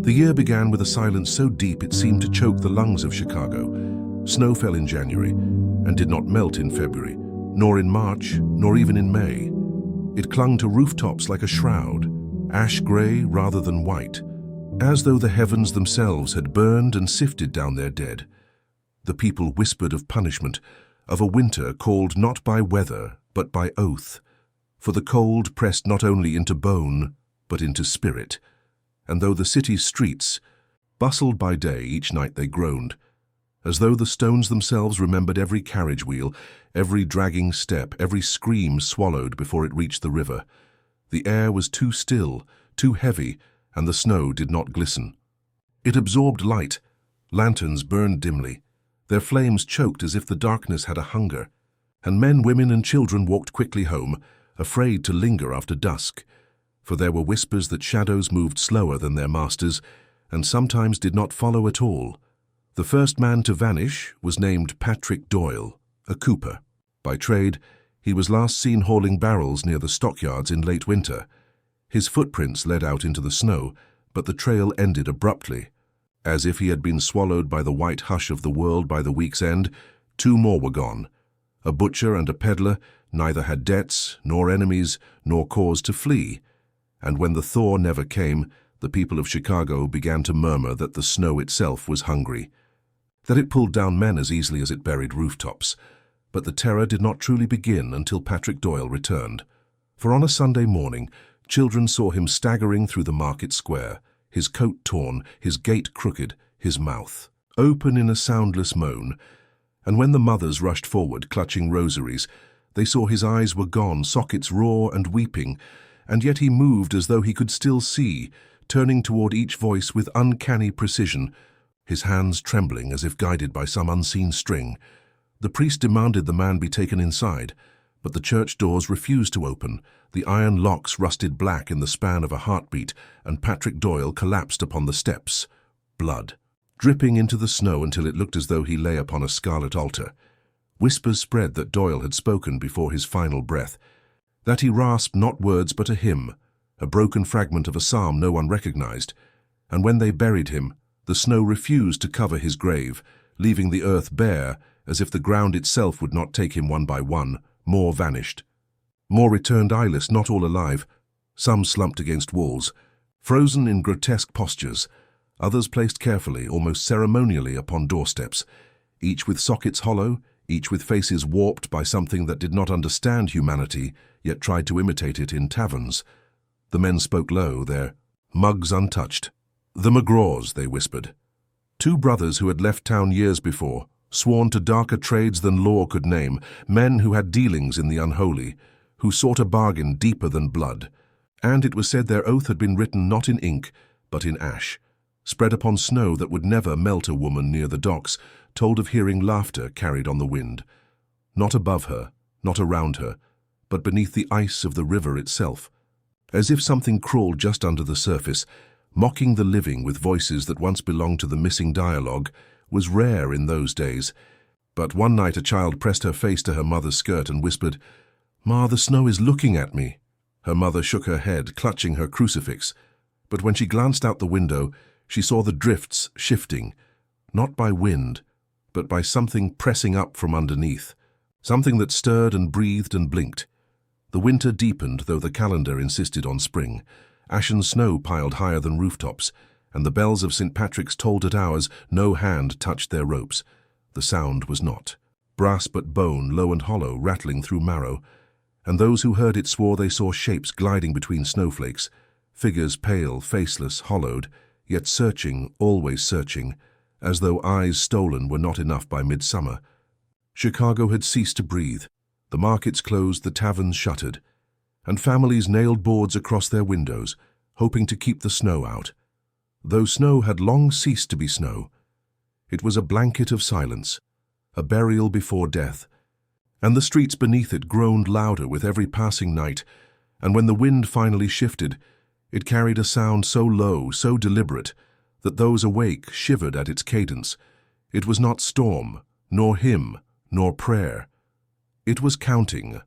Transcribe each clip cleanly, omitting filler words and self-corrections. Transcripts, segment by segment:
The year began with a silence so deep it seemed to choke the lungs of Chicago. Snow fell in January and did not melt in February, nor in March, nor even in May. It clung to rooftops like a shroud, ash-gray rather than white, as though the heavens themselves had burned and sifted down their dead. The people whispered of punishment, of a winter called not by weather, but by oath, for the cold pressed not only into bone, but into spirit. And though the city's streets bustled by day, each night they groaned, as though the stones themselves remembered every carriage wheel, every dragging step, every scream swallowed before it reached the river. The air was too still, too heavy, and the snow did not glisten. It absorbed light. Lanterns burned dimly. Their flames choked as if the darkness had a hunger, and men, women, and children walked quickly home, afraid to linger after dusk, for there were whispers that shadows moved slower than their masters, and sometimes did not follow at all. The first man to vanish was named Patrick Doyle, a cooper. By trade, he was last seen hauling barrels near the stockyards in late winter. His footprints led out into the snow, but the trail ended abruptly. As if he had been swallowed by the white hush of the world by the week's end, two more were gone. A butcher and a peddler neither had debts, nor enemies, nor cause to flee. And when the thaw never came, the people of Chicago began to murmur that the snow itself was hungry, that it pulled down men as easily as it buried rooftops. But the terror did not truly begin until Patrick Doyle returned. For on a Sunday morning, children saw him staggering through the market square, his coat torn, his gait crooked, his mouth open in a soundless moan. And when the mothers rushed forward, clutching rosaries, they saw his eyes were gone, sockets raw and weeping, and yet he moved as though he could still see, turning toward each voice with uncanny precision, his hands trembling as if guided by some unseen string. The priest demanded the man be taken inside, but the church doors refused to open. The iron locks rusted black in the span of a heartbeat, and Patrick Doyle collapsed upon the steps, blood dripping into the snow until it looked as though he lay upon a scarlet altar. Whispers spread that Doyle had spoken before his final breath, that he rasped not words but a hymn, a broken fragment of a psalm no one recognized. And when they buried him, the snow refused to cover his grave, leaving the earth bare, as if the ground itself would not take him one by one. More vanished. More returned eyeless, not all alive. Some slumped against walls, frozen in grotesque postures, others placed carefully, almost ceremonially, upon doorsteps, each with sockets hollow, each with faces warped by something that did not understand humanity, yet tried to imitate it in taverns. The men spoke low, their mugs untouched. The McGraws, they whispered. Two brothers who had left town years before, sworn to darker trades than law could name, men who had dealings in the unholy, who sought a bargain deeper than blood. And it was said their oath had been written not in ink, but in ash, spread upon snow that would never melt. A woman near the docks told of hearing laughter carried on the wind, not above her, not around her, but beneath the ice of the river itself, as if something crawled just under the surface, mocking the living with voices that once belonged to the missing dialogue. Was rare in those days. But one night a child pressed her face to her mother's skirt and whispered, "Ma, the snow is looking at me." Her mother shook her head, clutching her crucifix. But when she glanced out the window, she saw the drifts shifting, not by wind, but by something pressing up from underneath, something that stirred and breathed and blinked. The winter deepened, though the calendar insisted on spring. Ashen snow piled higher than rooftops, and the bells of St. Patrick's tolled at hours no hand touched their ropes. The sound was not brass but bone, low and hollow, rattling through marrow, and those who heard it swore they saw shapes gliding between snowflakes, figures pale, faceless, hollowed, yet searching, always searching, as though eyes stolen were not enough by midsummer. Chicago had ceased to breathe. The markets closed, the taverns shuttered, and families nailed boards across their windows, hoping to keep the snow out. Though snow had long ceased to be snow, it was a blanket of silence, a burial before death, and the streets beneath it groaned louder with every passing night, and when the wind finally shifted, it carried a sound so low, so deliberate, that those awake shivered at its cadence. It was not storm, nor hymn, nor prayer. It was counting.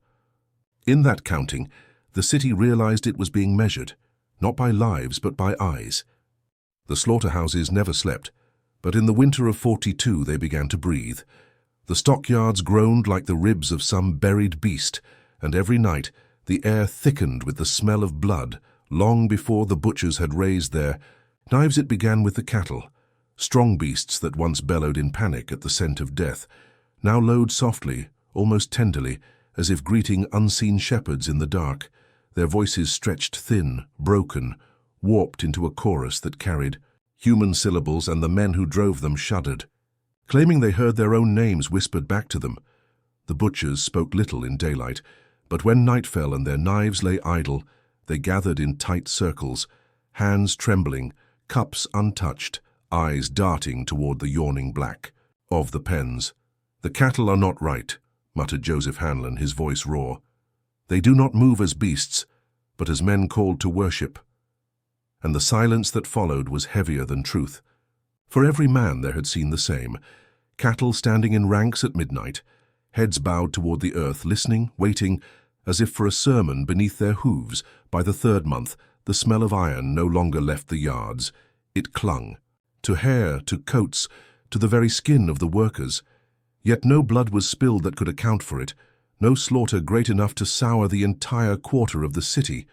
In that counting, the city realized it was being measured, not by lives but by eyes. The slaughterhouses never slept, but in the winter of '42 they began to breathe. The stockyards groaned like the ribs of some buried beast, and every night the air thickened with the smell of blood. Long before the butchers had raised their knives, it began with the cattle. Strong beasts that once bellowed in panic at the scent of death now lowed softly, almost tenderly, as if greeting unseen shepherds in the dark. Their voices stretched thin, broken, warped into a chorus that carried human syllables, and the men who drove them shuddered, claiming they heard their own names whispered back to them. The butchers spoke little in daylight, but when night fell and their knives lay idle, they gathered in tight circles, hands trembling, cups untouched, eyes darting toward the yawning black of the pens. "The cattle are not right," muttered Joseph Hanlon, his voice raw. "They do not move as beasts, but as men called to worship." And the silence that followed was heavier than truth. For every man there had seen the same: cattle standing in ranks at midnight, heads bowed toward the earth, listening, waiting, as if for a sermon beneath their hooves. By the third month, the smell of iron no longer left the yards. It clung to hair, to coats, to the very skin of the workers. Yet no blood was spilled that could account for it, no slaughter great enough to sour the entire quarter of the city.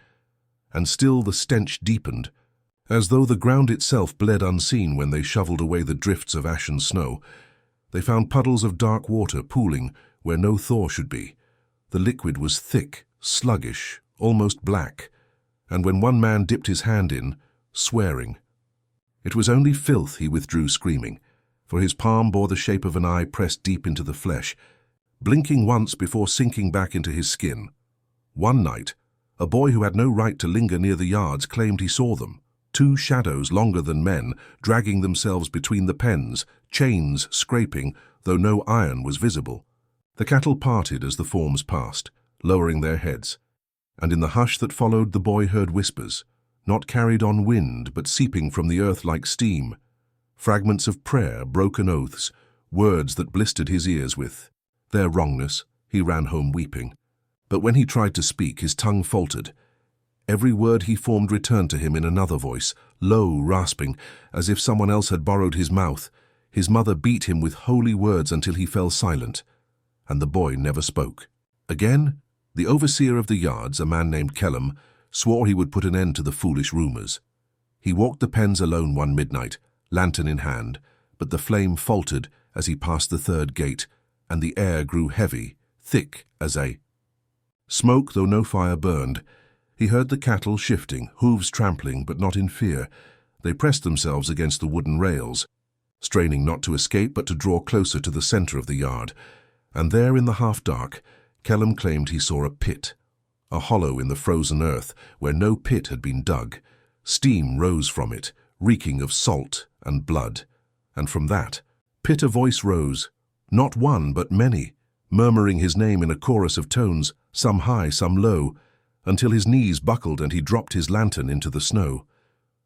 And still the stench deepened, as though the ground itself bled unseen. When they shoveled away the drifts of ashen snow, they found puddles of dark water pooling where no thaw should be. The liquid was thick, sluggish, almost black, and when one man dipped his hand in, swearing it was only filth, he withdrew screaming, for his palm bore the shape of an eye pressed deep into the flesh, blinking once before sinking back into his skin. One night, a boy who had no right to linger near the yards claimed he saw them, two shadows longer than men, dragging themselves between the pens, chains scraping, though no iron was visible. The cattle parted as the forms passed, lowering their heads, and in the hush that followed the boy heard whispers, not carried on wind but seeping from the earth like steam, fragments of prayer, broken oaths, words that blistered his ears with their wrongness. He ran home weeping, but when he tried to speak, his tongue faltered. Every word he formed returned to him in another voice, low, rasping, as if someone else had borrowed his mouth. His mother beat him with holy words until he fell silent, and the boy never spoke. Again, the overseer of the yards, a man named Kellum, swore he would put an end to the foolish rumors. He walked the pens alone one midnight, lantern in hand, but the flame faltered as he passed the third gate, and the air grew heavy, thick as a smoke, though no fire burned. He heard the cattle shifting, hooves trampling, but not in fear. They pressed themselves against the wooden rails, straining not to escape but to draw closer to the center of the yard. And there in the half-dark, Kellum claimed he saw a pit, a hollow in the frozen earth where no pit had been dug. Steam rose from it, reeking of salt and blood. And from that pit a voice rose, not one but many, murmuring his name in a chorus of tones, some high, some low, until his knees buckled and he dropped his lantern into the snow.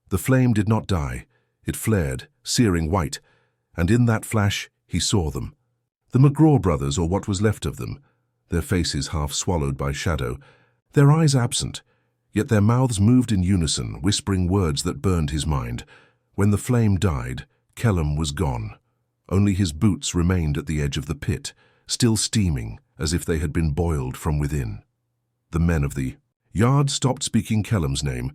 The flame did not die. It flared, searing white, and in that flash he saw them. The McGraw Brothers, or what was left of them, their faces half swallowed by shadow, their eyes absent, yet their mouths moved in unison, whispering words that burned his mind. When the flame died, Kellum was gone. Only his boots remained at the edge of the pit, still steaming as if they had been boiled from within. The men of the yard stopped speaking Kellum's name,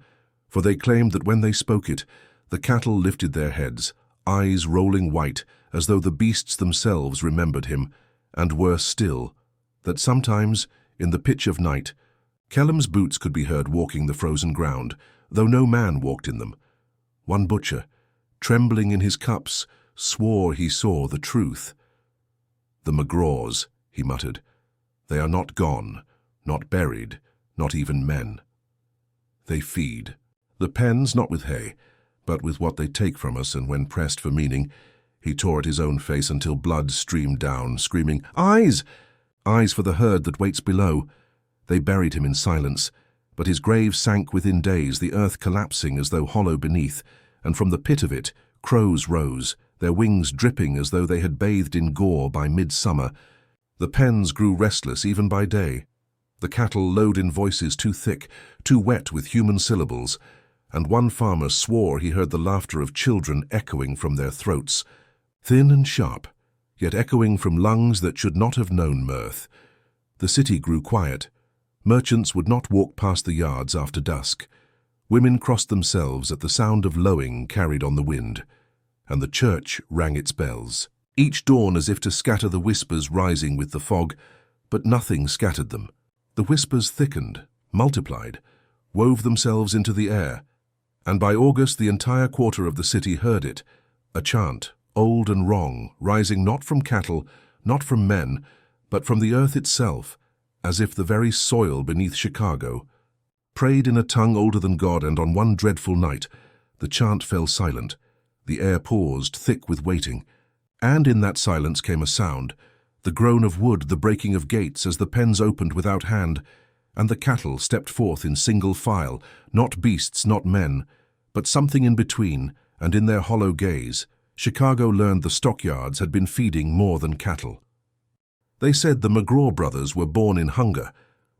for they claimed that when they spoke it, the cattle lifted their heads, eyes rolling white, as though the beasts themselves remembered him, and worse still, that sometimes, in the pitch of night, Kellum's boots could be heard walking the frozen ground, though no man walked in them. One butcher, trembling in his cups, swore he saw the truth. "The McGraws," he muttered. "They are not gone, not buried, not even men. They feed the pens not with hay, but with what they take from us, and when pressed for meaning, he tore at his own face until blood streamed down, screaming, 'Eyes! Eyes for the herd that waits below!' They buried him in silence, but his grave sank within days, the earth collapsing as though hollow beneath, and from the pit of it crows rose, their wings dripping as though they had bathed in gore by midsummer. The pens grew restless even by day. The cattle lowed in voices too thick, too wet with human syllables. and one farmer swore he heard the laughter of children echoing from their throats, thin and sharp, yet echoing from lungs that should not have known mirth. The city grew quiet. Merchants would not walk past the yards after dusk. Women crossed themselves at the sound of lowing carried on the wind, and the church rang its bells, each dawn as if to scatter the whispers rising with the fog, but nothing scattered them. The whispers thickened, multiplied, wove themselves into the air, and by August the entire quarter of the city heard it, a chant, old and wrong, rising not from cattle, not from men, but from the earth itself, as if the very soil beneath Chicago prayed in a tongue older than God. And on one dreadful night the chant fell silent, the air paused, thick with waiting, and in that silence came a sound, the groan of wood, the breaking of gates as the pens opened without hand, and the cattle stepped forth in single file, not beasts, not men, but something in between, and in their hollow gaze, Chicago learned the stockyards had been feeding more than cattle. They said the McGraw Brothers were born in hunger,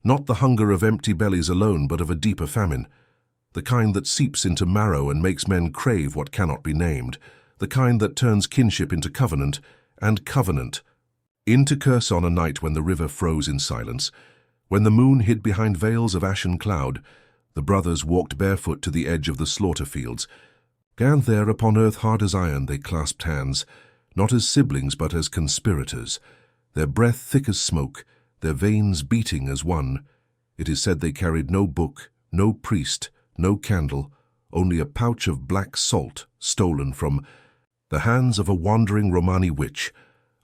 not the hunger of empty bellies alone, but of a deeper famine, the kind that seeps into marrow and makes men crave what cannot be named, the kind that turns kinship into covenant, and covenant into curse on a night when the river froze in silence. When the moon hid behind veils of ashen cloud, the brothers walked barefoot to the edge of the slaughter fields. And there upon earth hard as iron they clasped hands, not as siblings but as conspirators, their breath thick as smoke, their veins beating as one. It is said they carried no book, no priest, no candle, only a pouch of black salt stolen from the hands of a wandering Romani witch,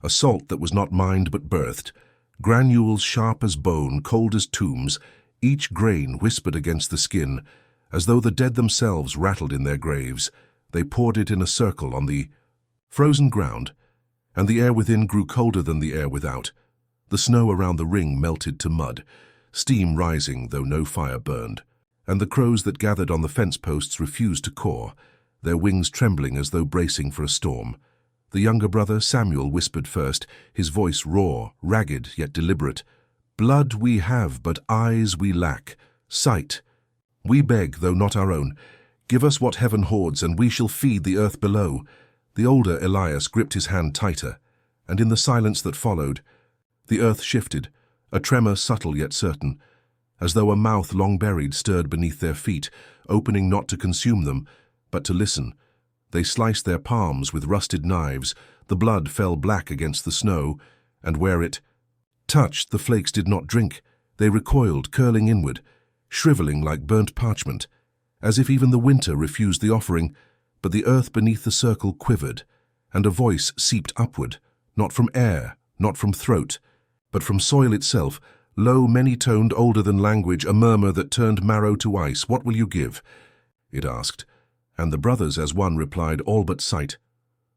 a salt that was not mined but birthed, granules sharp as bone, cold as tombs, each grain whispered against the skin, as though the dead themselves rattled in their graves. They poured it in a circle on the frozen ground, and the air within grew colder than the air without. The snow around the ring melted to mud, steam rising though no fire burned, and the crows that gathered on the fence posts refused to caw, their wings trembling as though bracing for a storm. The younger brother, Samuel, whispered first, his voice raw, ragged, yet deliberate. "Blood we have, but eyes we lack. Sight. We beg, though not our own. Give us what heaven hoards, and we shall feed the earth below." The older Elias gripped his hand tighter, and in the silence that followed, the earth shifted, a tremor subtle yet certain, as though a mouth long buried stirred beneath their feet, opening not to consume them, but to listen. They sliced their palms with rusted knives, the blood fell black against the snow, and where it touched, the flakes did not drink. They recoiled, curling inward, shriveling like burnt parchment, as if even the winter refused the offering. But the earth beneath the circle quivered, and a voice seeped upward, not from air, not from throat, but from soil itself, low, many-toned, older than language, a murmur that turned marrow to ice. "What will you give?" it asked, and the brothers as one replied, "All but sight."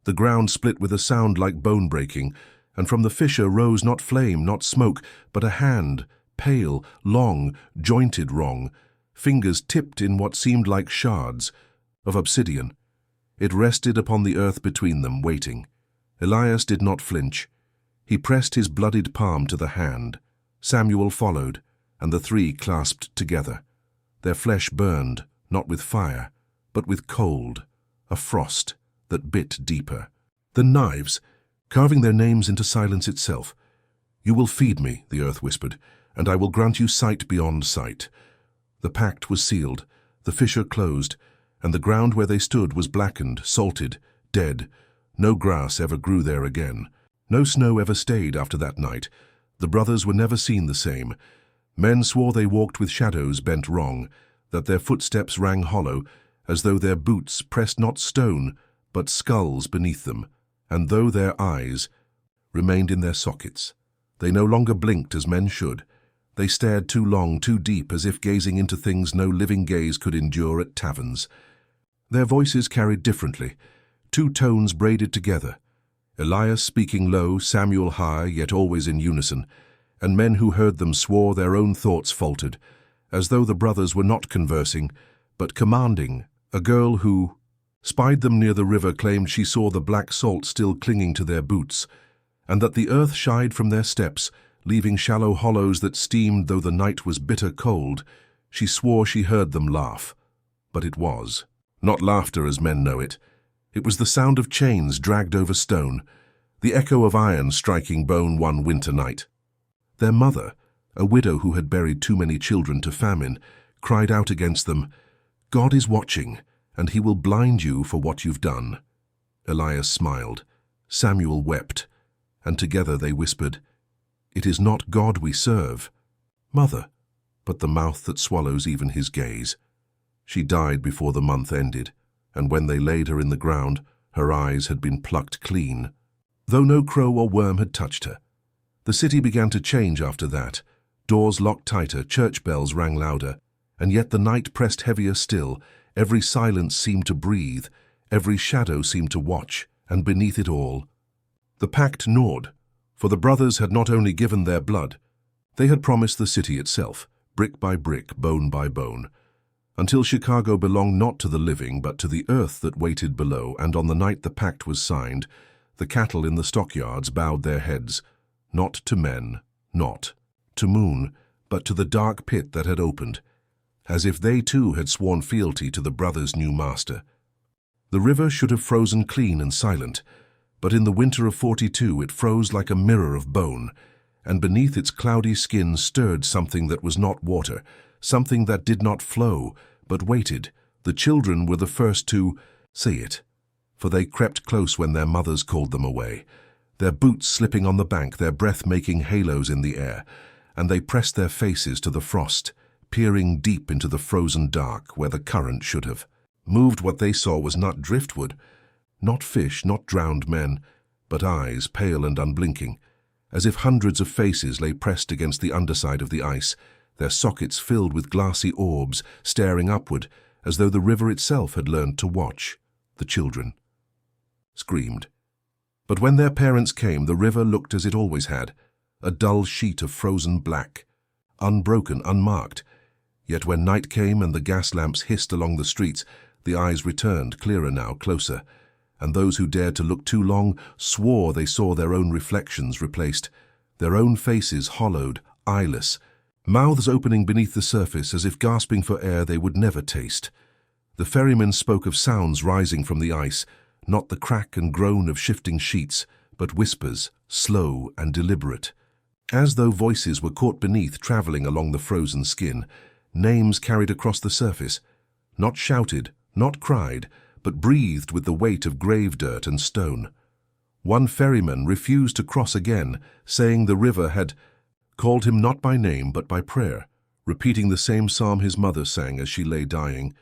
The ground split with a sound like bone-breaking, and from the fissure rose not flame, not smoke, but a hand, pale, long, jointed wrong, fingers tipped in what seemed like shards of obsidian. It rested upon the earth between them, waiting. Elias did not flinch. He pressed his bloodied palm to the hand. Samuel followed, and the three clasped together. Their flesh burned, not with fire, but with cold, a frost that bit deeper. The knives, carving their names into silence itself. "You will feed me," the earth whispered, "and I will grant you sight beyond sight." The pact was sealed, the fissure closed, and the ground where they stood was blackened, salted, dead. No grass ever grew there again. No snow ever stayed after that night. The brothers were never seen the same. Men swore they walked with shadows bent wrong, that their footsteps rang hollow, as though their boots pressed not stone, but skulls beneath them, and though their eyes remained in their sockets. They no longer blinked as men should. They stared too long, too deep, as if gazing into things no living gaze could endure at taverns. Their voices carried differently, two tones braided together, Elias speaking low, Samuel high, yet always in unison, and men who heard them swore their own thoughts faltered, as though the brothers were not conversing, but commanding. A girl who spied them near the river claimed she saw the black salt still clinging to their boots, and that the earth shied from their steps, leaving shallow hollows that steamed though the night was bitter cold. She swore she heard them laugh. but it was. Not laughter as men know it. It was the sound of chains dragged over stone, the echo of iron striking bone one winter night. Their mother, a widow who had buried too many children to famine, cried out against them, "God is watching, and he will blind you for what you've done." Elias smiled. Samuel wept, and together they whispered, "It is not God we serve, Mother, but the mouth that swallows even his gaze." She died before the month ended, and when they laid her in the ground, her eyes had been plucked clean, though no crow or worm had touched her. The city began to change after that. Doors locked tighter, church bells rang louder, and yet the night pressed heavier still. Every silence seemed to breathe, every shadow seemed to watch, and beneath it all, the pact gnawed, for the brothers had not only given their blood, they had promised the city itself, brick by brick, bone by bone, until Chicago belonged not to the living but to the earth that waited below. And on the night the pact was signed, the cattle in the stockyards bowed their heads, not to men, not to moon, but to the dark pit that had opened, as if they too had sworn fealty to the brothers' new master. The river should have frozen clean and silent, but in the winter of '42 it froze like a mirror of bone, and beneath its cloudy skin stirred something that was not water, something that did not flow, but waited. The children were the first to see it, for they crept close when their mothers called them away, their boots slipping on the bank, their breath making halos in the air, and they pressed their faces to the frost, peering deep into the frozen dark where the current should have moved. What they saw was not driftwood, not fish, not drowned men, but eyes, pale and unblinking, as if hundreds of faces lay pressed against the underside of the ice, their sockets filled with glassy orbs, staring upward, as though the river itself had learned to watch. The children screamed. But when their parents came, the river looked as it always had, a dull sheet of frozen black, unbroken, unmarked. Yet when night came and the gas lamps hissed along the streets, the eyes returned, clearer now, closer, and those who dared to look too long swore they saw their own reflections replaced, their own faces hollowed, eyeless, mouths opening beneath the surface as if gasping for air they would never taste. The ferryman spoke of sounds rising from the ice, not the crack and groan of shifting sheets, but whispers, slow and deliberate, as though voices were caught beneath, traveling along the frozen skin, names carried across the surface, not shouted, not cried, but breathed with the weight of grave dirt and stone. One ferryman refused to cross again, saying the river had called him not by name but by prayer, repeating the same psalm his mother sang as she lay dying.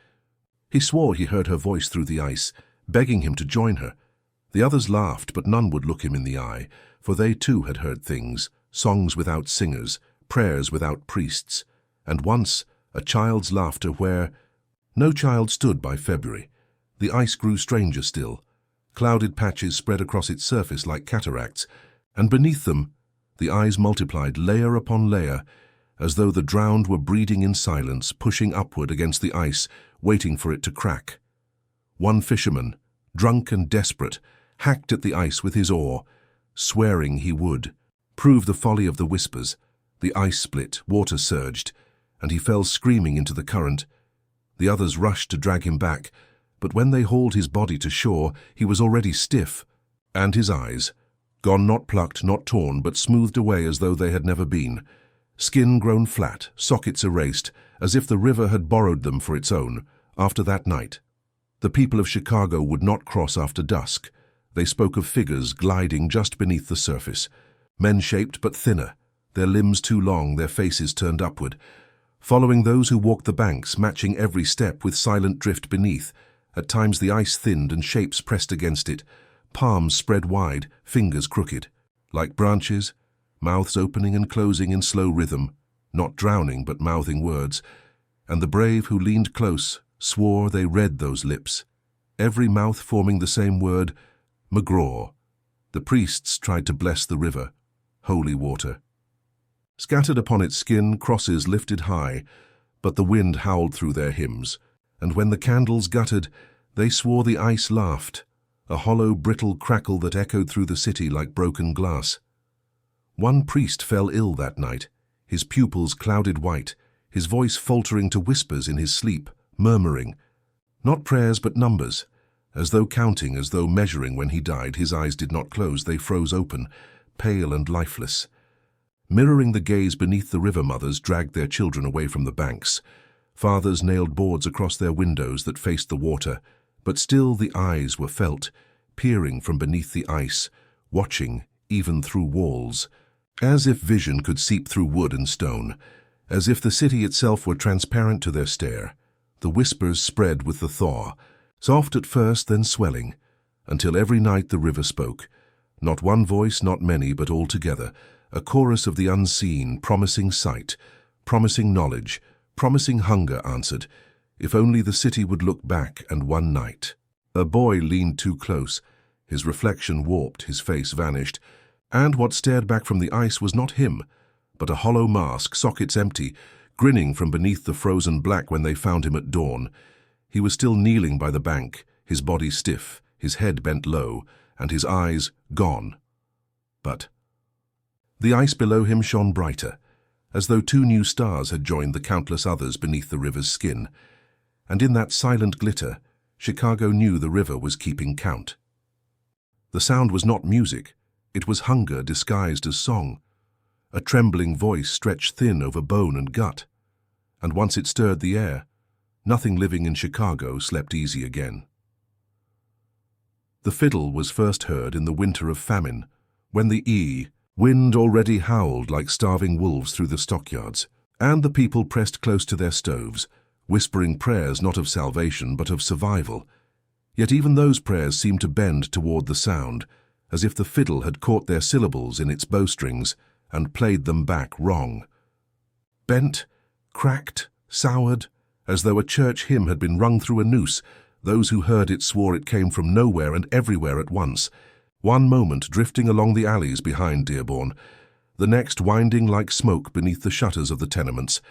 He swore he heard her voice through the ice, begging him to join her. The others laughed, but none would look him in the eye, for they too had heard things, songs without singers, prayers without priests, and once a child's laughter where no child stood by February. The ice grew stranger still. Clouded patches spread across its surface like cataracts, and beneath them the eyes multiplied layer upon layer, as though the drowned were breeding in silence, pushing upward against the ice, waiting for it to crack. One fisherman, drunk and desperate, hacked at the ice with his oar, swearing he would prove the folly of the whispers. The ice split, water surged, and he fell screaming into the current. The others rushed to drag him back, but when they hauled his body to shore, he was already stiff, and his eyes, gone, not plucked, not torn, but smoothed away as though they had never been, skin grown flat, sockets erased, as if the river had borrowed them for its own. After that night, the people of Chicago would not cross after dusk. They spoke of figures gliding just beneath the surface, men-shaped but thinner, their limbs too long, their faces turned upward, following those who walked the banks, matching every step with silent drift beneath. At times the ice thinned and shapes pressed against it, palms spread wide, fingers crooked, like branches, mouths opening and closing in slow rhythm, not drowning but mouthing words, and the brave who leaned close swore they read those lips, every mouth forming the same word, McGraw. The priests tried to bless the river, holy water. Scattered upon its skin, crosses lifted high, but the wind howled through their hymns, and when the candles guttered, they swore the ice laughed, a hollow, brittle crackle that echoed through the city like broken glass. One priest fell ill that night, his pupils clouded white, his voice faltering to whispers in his sleep, murmuring, Not prayers but numbers. As though counting, as though measuring when he died, his eyes did not close, they froze open, pale and lifeless. Mirroring the gaze beneath the river, mothers dragged their children away from the banks. Fathers nailed boards across their windows that faced the water, but still the eyes were felt, peering from beneath the ice, watching even through walls, as if vision could seep through wood and stone, as if the city itself were transparent to their stare. The whispers spread with the thaw, soft at first, then swelling, until every night the river spoke. Not one voice, not many, but all together, a chorus of the unseen, promising sight, promising knowledge, promising hunger answered, if only the city would look back. And one night, a boy leaned too close. His reflection warped, his face vanished, and what stared back from the ice was not him, but a hollow mask, sockets empty, grinning from beneath the frozen black. When they found him at dawn, he was still kneeling by the bank, his body stiff, his head bent low, and his eyes gone. But the ice below him shone brighter, as though two new stars had joined the countless others beneath the river's skin. And in that silent glitter, Chicago knew the river was keeping count. The sound was not music, it was hunger disguised as song, a trembling voice stretched thin over bone and gut. And once it stirred the air, nothing living in Chicago slept easy again. The fiddle was first heard in the winter of famine, when the wind already howled like starving wolves through the stockyards, and the people pressed close to their stoves, whispering prayers not of salvation but of survival. Yet even those prayers seemed to bend toward the sound, as if the fiddle had caught their syllables in its bowstrings and played them back wrong. Bent, cracked, soured, as though a church hymn had been rung through a noose, those who heard it swore it came from nowhere and everywhere at once. One moment drifting along the alleys behind Dearborn, the next winding like smoke beneath the shutters of the tenements,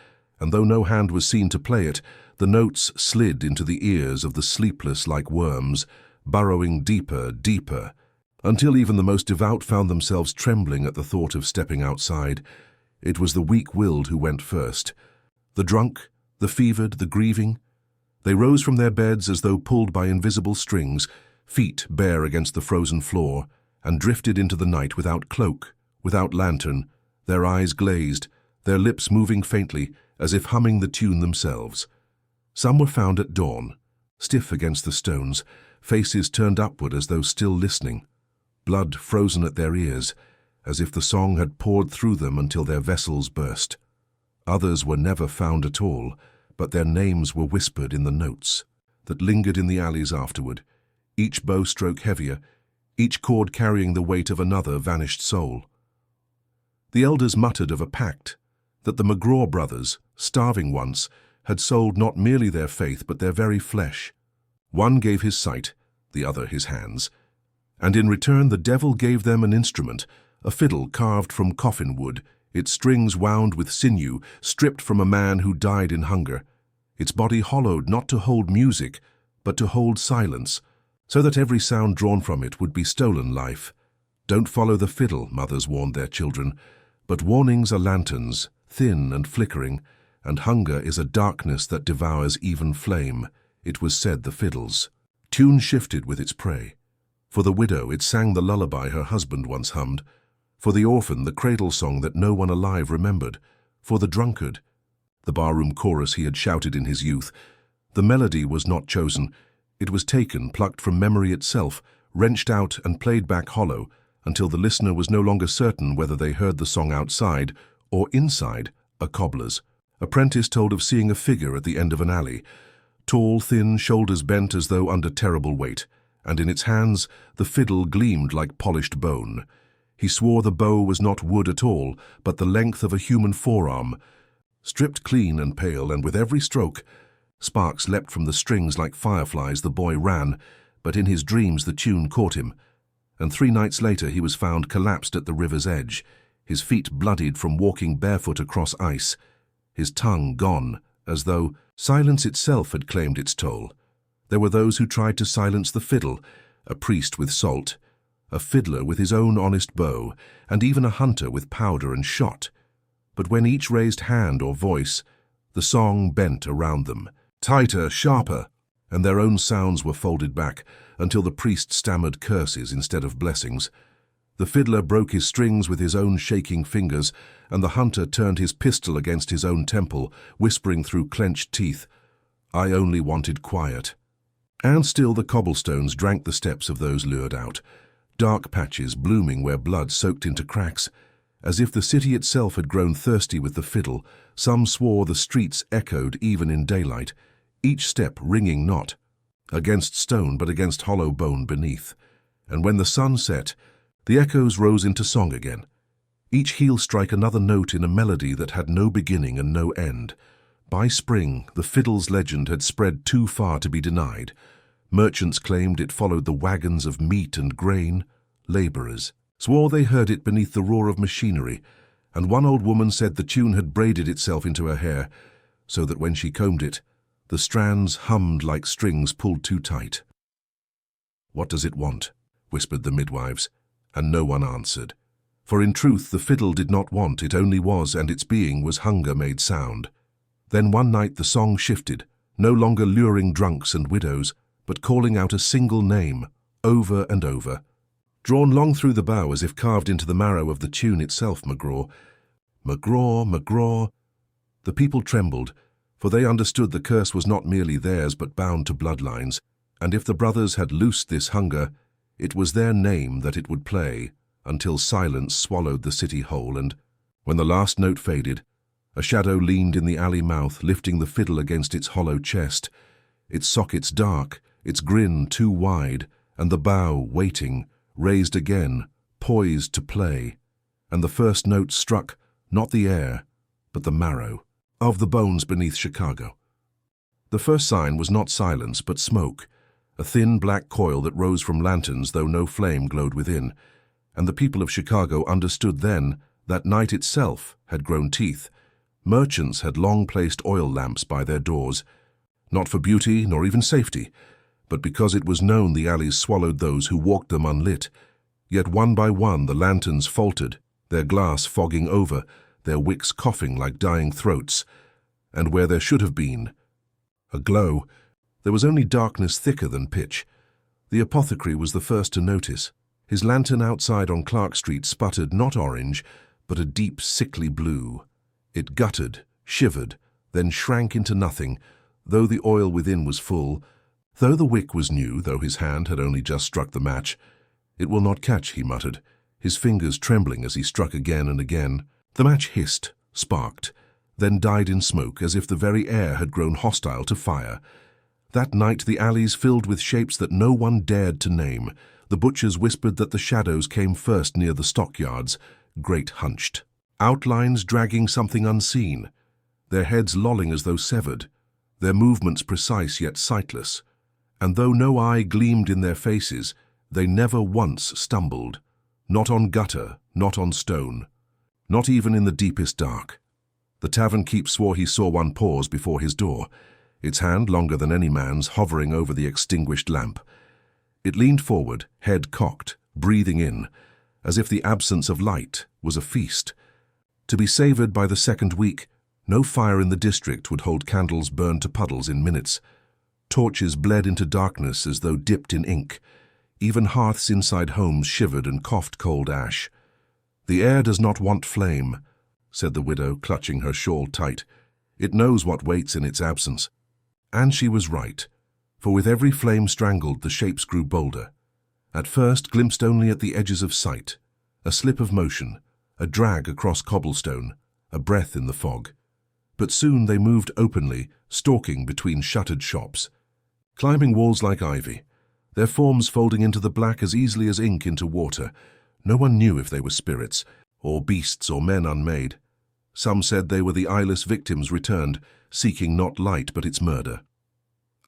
and though no hand was seen to play it, the notes slid into the ears of the sleepless like worms, burrowing deeper, deeper, until even the most devout found themselves trembling at the thought of stepping outside. It was the weak-willed who went first. The drunk, the fevered, the grieving. They rose from their beds as though pulled by invisible strings, feet bare against the frozen floor, and drifted into the night without cloak, without lantern, their eyes glazed, their lips moving faintly, as if humming the tune themselves. Some were found at dawn, stiff against the stones, faces turned upward as though still listening, blood frozen at their ears, as if the song had poured through them until their vessels burst. Others were never found at all, but their names were whispered in the notes that lingered in the alleys afterward, each bow stroke heavier, each chord carrying the weight of another vanished soul. The elders muttered of a pact, that the McGraw Brothers, starving once, had sold not merely their faith but their very flesh. One gave his sight, the other his hands, and in return the devil gave them an instrument, a fiddle carved from coffin wood, its strings wound with sinew, stripped from a man who died in hunger, its body hollowed not to hold music, but to hold silence, so that every sound drawn from it would be stolen life. Don't follow the fiddle, mothers warned their children, but warnings are lanterns, thin and flickering, and hunger is a darkness that devours even flame. It was said the fiddle's tune shifted with its prey. For the widow, it sang the lullaby her husband once hummed. For the orphan, the cradle song that no one alive remembered. For the drunkard, the barroom chorus he had shouted in his youth. The melody was not chosen. It was taken, plucked from memory itself, wrenched out and played back hollow, until the listener was no longer certain whether they heard the song outside or inside a cobbler's. Apprentice told of seeing a figure at the end of an alley, tall, thin, shoulders bent as though under terrible weight, and in its hands the fiddle gleamed like polished bone. He swore the bow was not wood at all, but the length of a human forearm. Stripped clean and pale, and with every stroke, sparks leapt from the strings like fireflies. The boy ran, but in his dreams the tune caught him, and 3 nights later he was found collapsed at the river's edge, his feet bloodied from walking barefoot across ice, his tongue gone, as though silence itself had claimed its toll. There were those who tried to silence the fiddle, a priest with salt, a fiddler with his own honest bow, and even a hunter with powder and shot. But when each raised hand or voice, the song bent around them, tighter, sharper, and their own sounds were folded back until the priest stammered curses instead of blessings. The fiddler broke his strings with his own shaking fingers, and the hunter turned his pistol against his own temple, whispering through clenched teeth, "I only wanted quiet." And still the cobblestones drank the steps of those lured out, dark patches blooming where blood soaked into cracks. As if the city itself had grown thirsty with the fiddle, some swore the streets echoed even in daylight, each step ringing not against stone but against hollow bone beneath. And when the sun set, the echoes rose into song again, each heel strike another note in a melody that had no beginning and no end. By spring, the fiddle's legend had spread too far to be denied. Merchants claimed it followed the wagons of meat and grain. Laborers swore they heard it beneath the roar of machinery, and one old woman said the tune had braided itself into her hair, so that when she combed it, the strands hummed like strings pulled too tight. "What does it want?" whispered the midwives, and no one answered. For in truth the fiddle did not want, it only was, and its being was hunger made sound. Then one night the song shifted, no longer luring drunks and widows, but calling out a single name, over and over. Drawn long through the bow as if carved into the marrow of the tune itself, McGraw. McGraw, McGraw. The people trembled, for they understood the curse was not merely theirs but bound to bloodlines, and if the brothers had loosed this hunger, it was their name that it would play, until silence swallowed the city whole, and, when the last note faded, a shadow leaned in the alley mouth, lifting the fiddle against its hollow chest, its sockets dark, its grin too wide, and the bow, waiting, raised again, poised to play, and the first note struck, not the air, but the marrow of the bones beneath Chicago. The first sign was not silence, but smoke, a thin black coil that rose from lanterns though no flame glowed within, and the people of Chicago understood then that night itself had grown teeth. Merchants had long placed oil lamps by their doors, not for beauty nor even safety, but because it was known the alleys swallowed those who walked them unlit. Yet one by one the lanterns faltered, their glass fogging over, their wicks coughing like dying throats, and where there should have been a glow, there was only darkness thicker than pitch. The apothecary was the first to notice. His lantern outside on Clark Street sputtered not orange, but a deep, sickly blue. It guttered, shivered, then shrank into nothing, though the oil within was full, though the wick was new, though his hand had only just struck the match. "It will not catch," he muttered, his fingers trembling as he struck again and again. The match hissed, sparked, then died in smoke as if the very air had grown hostile to fire. That night the alleys filled with shapes that no one dared to name. The butchers whispered that the shadows came first near the stockyards, great hunched, outlines dragging something unseen, their heads lolling as though severed, their movements precise yet sightless, and though no eye gleamed in their faces, they never once stumbled, not on gutter, not on stone, not even in the deepest dark. The tavern keep swore he saw one pause before his door, its hand, longer than any man's, hovering over the extinguished lamp. It leaned forward, head cocked, breathing in, as if the absence of light was a feast. To be savoured by the second week, no fire in the district would hold candles burned to puddles in minutes. Torches bled into darkness as though dipped in ink. Even hearths inside homes shivered and coughed cold ash. "The air does not want flame," said the widow, clutching her shawl tight. "It knows what waits in its absence." And she was right, for with every flame strangled, the shapes grew bolder. At first glimpsed only at the edges of sight, a slip of motion, a drag across cobblestone, a breath in the fog. But soon they moved openly, stalking between shuttered shops, climbing walls like ivy, their forms folding into the black as easily as ink into water. No one knew if they were spirits, or beasts, or men unmade. Some said they were the eyeless victims returned, seeking not light but its murder.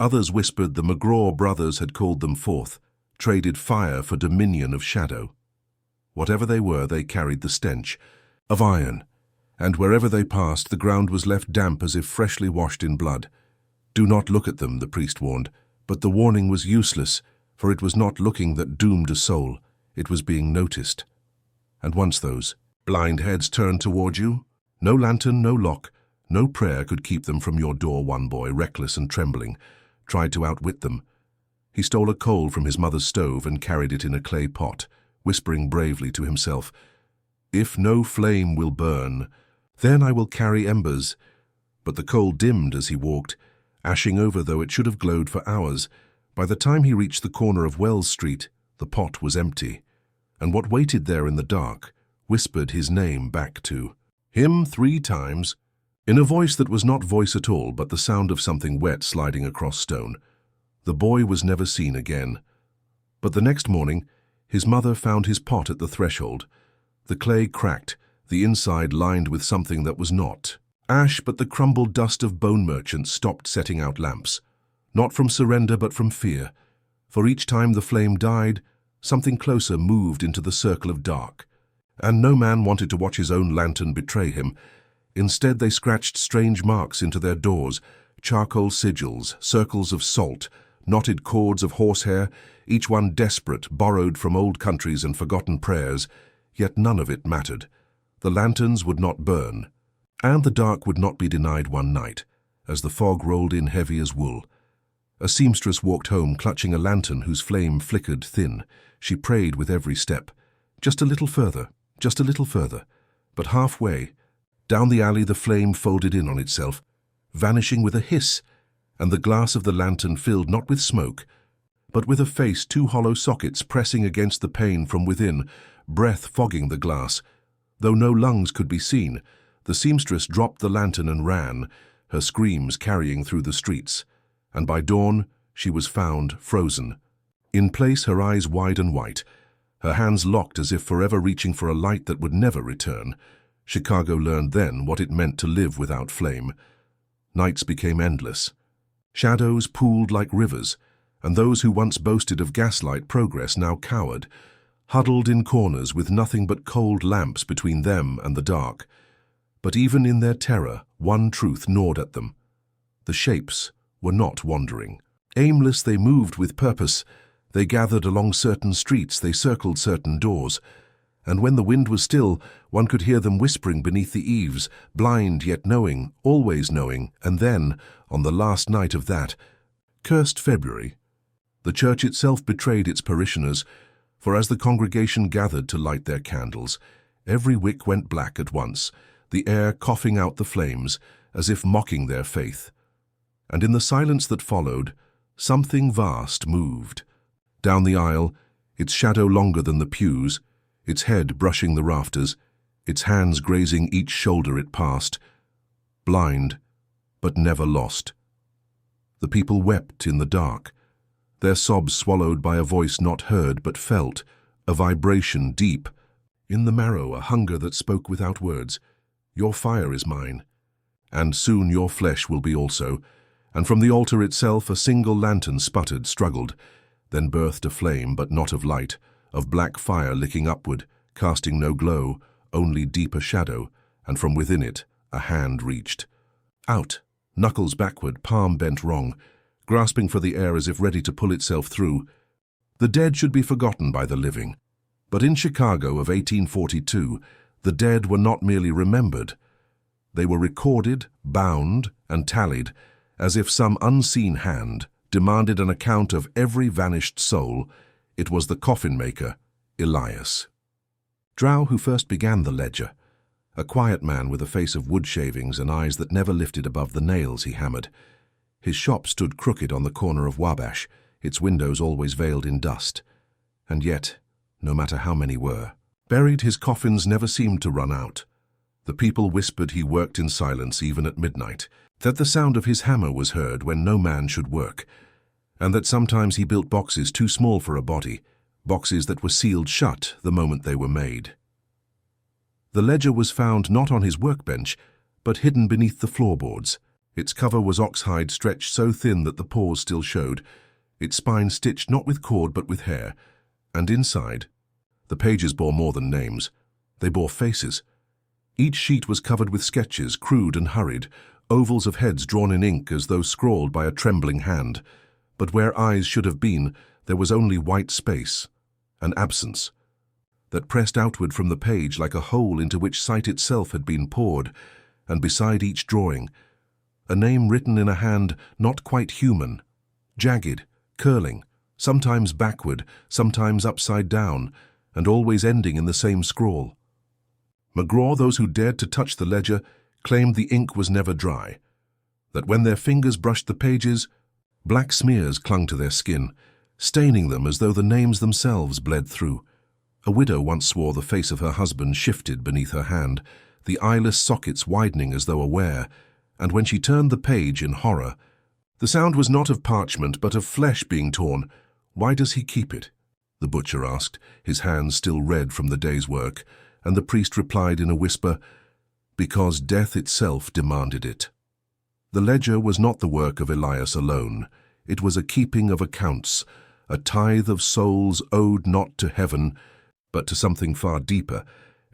Others whispered the McGraw Brothers had called them forth, traded fire for dominion of shadow. Whatever they were, they carried the stench of iron, and wherever they passed, the ground was left damp as if freshly washed in blood. "Do not look at them," the priest warned, but the warning was useless, for it was not looking that doomed a soul, it was being noticed. And once those blind heads turned toward you, no lantern, no lock, no prayer could keep them from your door, one boy, reckless and trembling, tried to outwit them. He stole a coal from his mother's stove and carried it in a clay pot, whispering bravely to himself, "If no flame will burn, then I will carry embers." But the coal dimmed as he walked, ashing over though it should have glowed for hours. By the time he reached the corner of Wells Street, the pot was empty, and what waited there in the dark whispered his name back to him 3 times, in a voice that was not voice at all but the sound of something wet sliding across stone. The boy was never seen again. But the next morning, his mother found his pot at the threshold. The clay cracked, the inside lined with something that was not ash, but the crumbled dust of bone merchants stopped setting out lamps, not from surrender but from fear. For each time the flame died, something closer moved into the circle of dark. And no man wanted to watch his own lantern betray him. Instead they scratched strange marks into their doors, charcoal sigils, circles of salt, knotted cords of horsehair, each one desperate, borrowed from old countries and forgotten prayers. Yet none of it mattered. The lanterns would not burn, and the dark would not be denied one night, as the fog rolled in heavy as wool. A seamstress walked home clutching a lantern whose flame flickered thin. She prayed with every step. Just a little further, just a little further. But halfway, down the alley the flame folded in on itself, vanishing with a hiss, and the glass of the lantern filled not with smoke, but with a face, 2 hollow sockets pressing against the pane from within, breath fogging the glass. Though no lungs could be seen, the seamstress dropped the lantern and ran, her screams carrying through the streets. And by dawn, she was found frozen. In place, her eyes wide and white, her hands locked as if forever reaching for a light that would never return. Chicago learned then what it meant to live without flame. Nights became endless. Shadows pooled like rivers, and those who once boasted of gaslight progress now cowered, huddled in corners with nothing but cold lamps between them and the dark. But even in their terror, one truth gnawed at them. The shapes were not wandering. Aimless, they moved with purpose. They gathered along certain streets, they circled certain doors. And when the wind was still, one could hear them whispering beneath the eaves, blind yet knowing, always knowing. And then, on the last night of that cursed February, the church itself betrayed its parishioners, for as the congregation gathered to light their candles, every wick went black at once, the air coughing out the flames, as if mocking their faith. And in the silence that followed, something vast moved. Down the aisle, its shadow longer than the pews, its head brushing the rafters, its hands grazing each shoulder it passed, blind, but never lost. The people wept in the dark, their sobs swallowed by a voice not heard but felt, a vibration deep, in the marrow a hunger that spoke without words. Your fire is mine, and soon your flesh will be also. And from the altar itself a single lantern sputtered, struggled, then birthed a flame, but not of light, of black fire licking upward, casting no glow, only deeper shadow, and from within it a hand reached. Out, knuckles backward, palm bent wrong, grasping for the air as if ready to pull itself through. The dead should be forgotten by the living. But in Chicago of 1842, the dead were not merely remembered. They were recorded, bound, and tallied, as if some unseen hand demanded an account of every vanished soul. It was the coffin-maker, Elias Drow, who first began the ledger, a quiet man with a face of wood shavings and eyes that never lifted above the nails he hammered. His shop stood crooked on the corner of Wabash, its windows always veiled in dust. And yet, no matter how many were buried, his coffins never seemed to run out. The people whispered he worked in silence even at midnight, that the sound of his hammer was heard when no man should work, and that sometimes he built boxes too small for a body, boxes that were sealed shut the moment they were made. The ledger was found not on his workbench, but hidden beneath the floorboards. Its cover was oxhide stretched so thin that the paws still showed, its spine stitched not with cord but with hair, and inside, the pages bore more than names. They bore faces. Each sheet was covered with sketches, crude and hurried, ovals of heads drawn in ink as though scrawled by a trembling hand. But where eyes should have been, there was only white space, an absence, that pressed outward from the page like a hole into which sight itself had been poured, and beside each drawing, a name written in a hand not quite human, jagged, curling, sometimes backward, sometimes upside down, and always ending in the same scrawl. McGraw, those who dared to touch the ledger, claimed the ink was never dry, that when their fingers brushed the pages, black smears clung to their skin, staining them as though the names themselves bled through. A widow once swore the face of her husband shifted beneath her hand, the eyeless sockets widening as though aware, and when she turned the page in horror, the sound was not of parchment but of flesh being torn. "Why does he keep it?" the butcher asked, his hands still red from the day's work, and the priest replied in a whisper, "Because death itself demanded it." The ledger was not the work of Elias alone. It was a keeping of accounts, a tithe of souls owed not to heaven, but to something far deeper.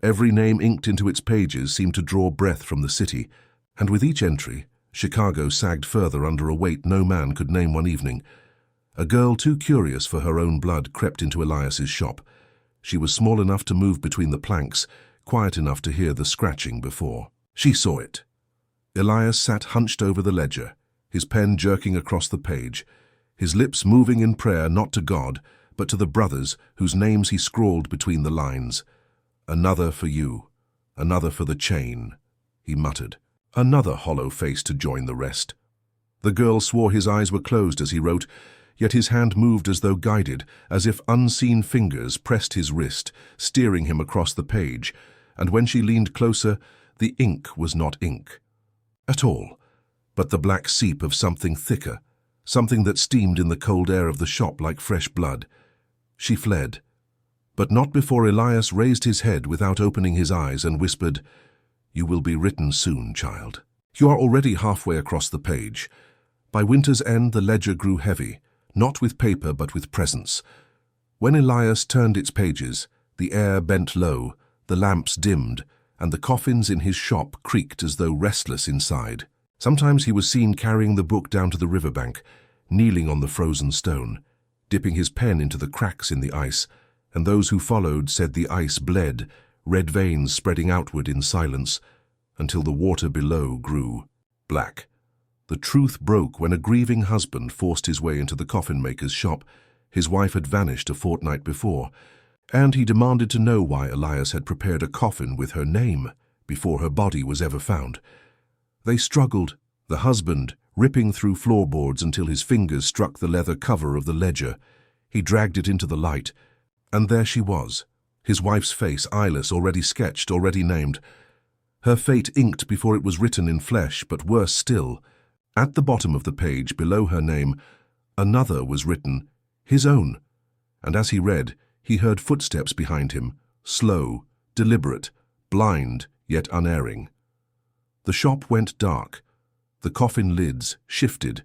Every name inked into its pages seemed to draw breath from the city, and with each entry, Chicago sagged further under a weight no man could name one evening. A girl too curious for her own blood crept into Elias's shop. She was small enough to move between the planks, quiet enough to hear the scratching before. She saw it. Elias sat hunched over the ledger, his pen jerking across the page, his lips moving in prayer not to God, but to the brothers whose names he scrawled between the lines. "Another for you, another for the chain," he muttered. Another hollow face to join the rest. The girl swore his eyes were closed as he wrote, yet his hand moved as though guided, as if unseen fingers pressed his wrist, steering him across the page, and when she leaned closer, the ink was not ink at all, but the black seep of something thicker, something that steamed in the cold air of the shop like fresh blood. She fled, but not before Elias raised his head without opening his eyes and whispered, "You will be written soon, child. You are already halfway across the page." By winter's end, the ledger grew heavy, not with paper but with presence. When Elias turned its pages, the air bent low, the lamps dimmed, and the coffins in his shop creaked as though restless inside. Sometimes he was seen carrying the book down to the riverbank, kneeling on the frozen stone, dipping his pen into the cracks in the ice, and those who followed said the ice bled, red veins spreading outward in silence, until the water below grew black. The truth broke when a grieving husband forced his way into the coffin-maker's shop. His wife had vanished a fortnight before, and he demanded to know why Elias had prepared a coffin with her name before her body was ever found. They struggled, the husband ripping through floorboards until his fingers struck the leather cover of the ledger. He dragged it into the light, and there she was, his wife's face, eyeless, already sketched, already named. Her fate inked before it was written in flesh, but worse still, at the bottom of the page, below her name, another was written, his own, and as he read, he heard footsteps behind him, slow, deliberate, blind, yet unerring. The shop went dark, the coffin lids shifted,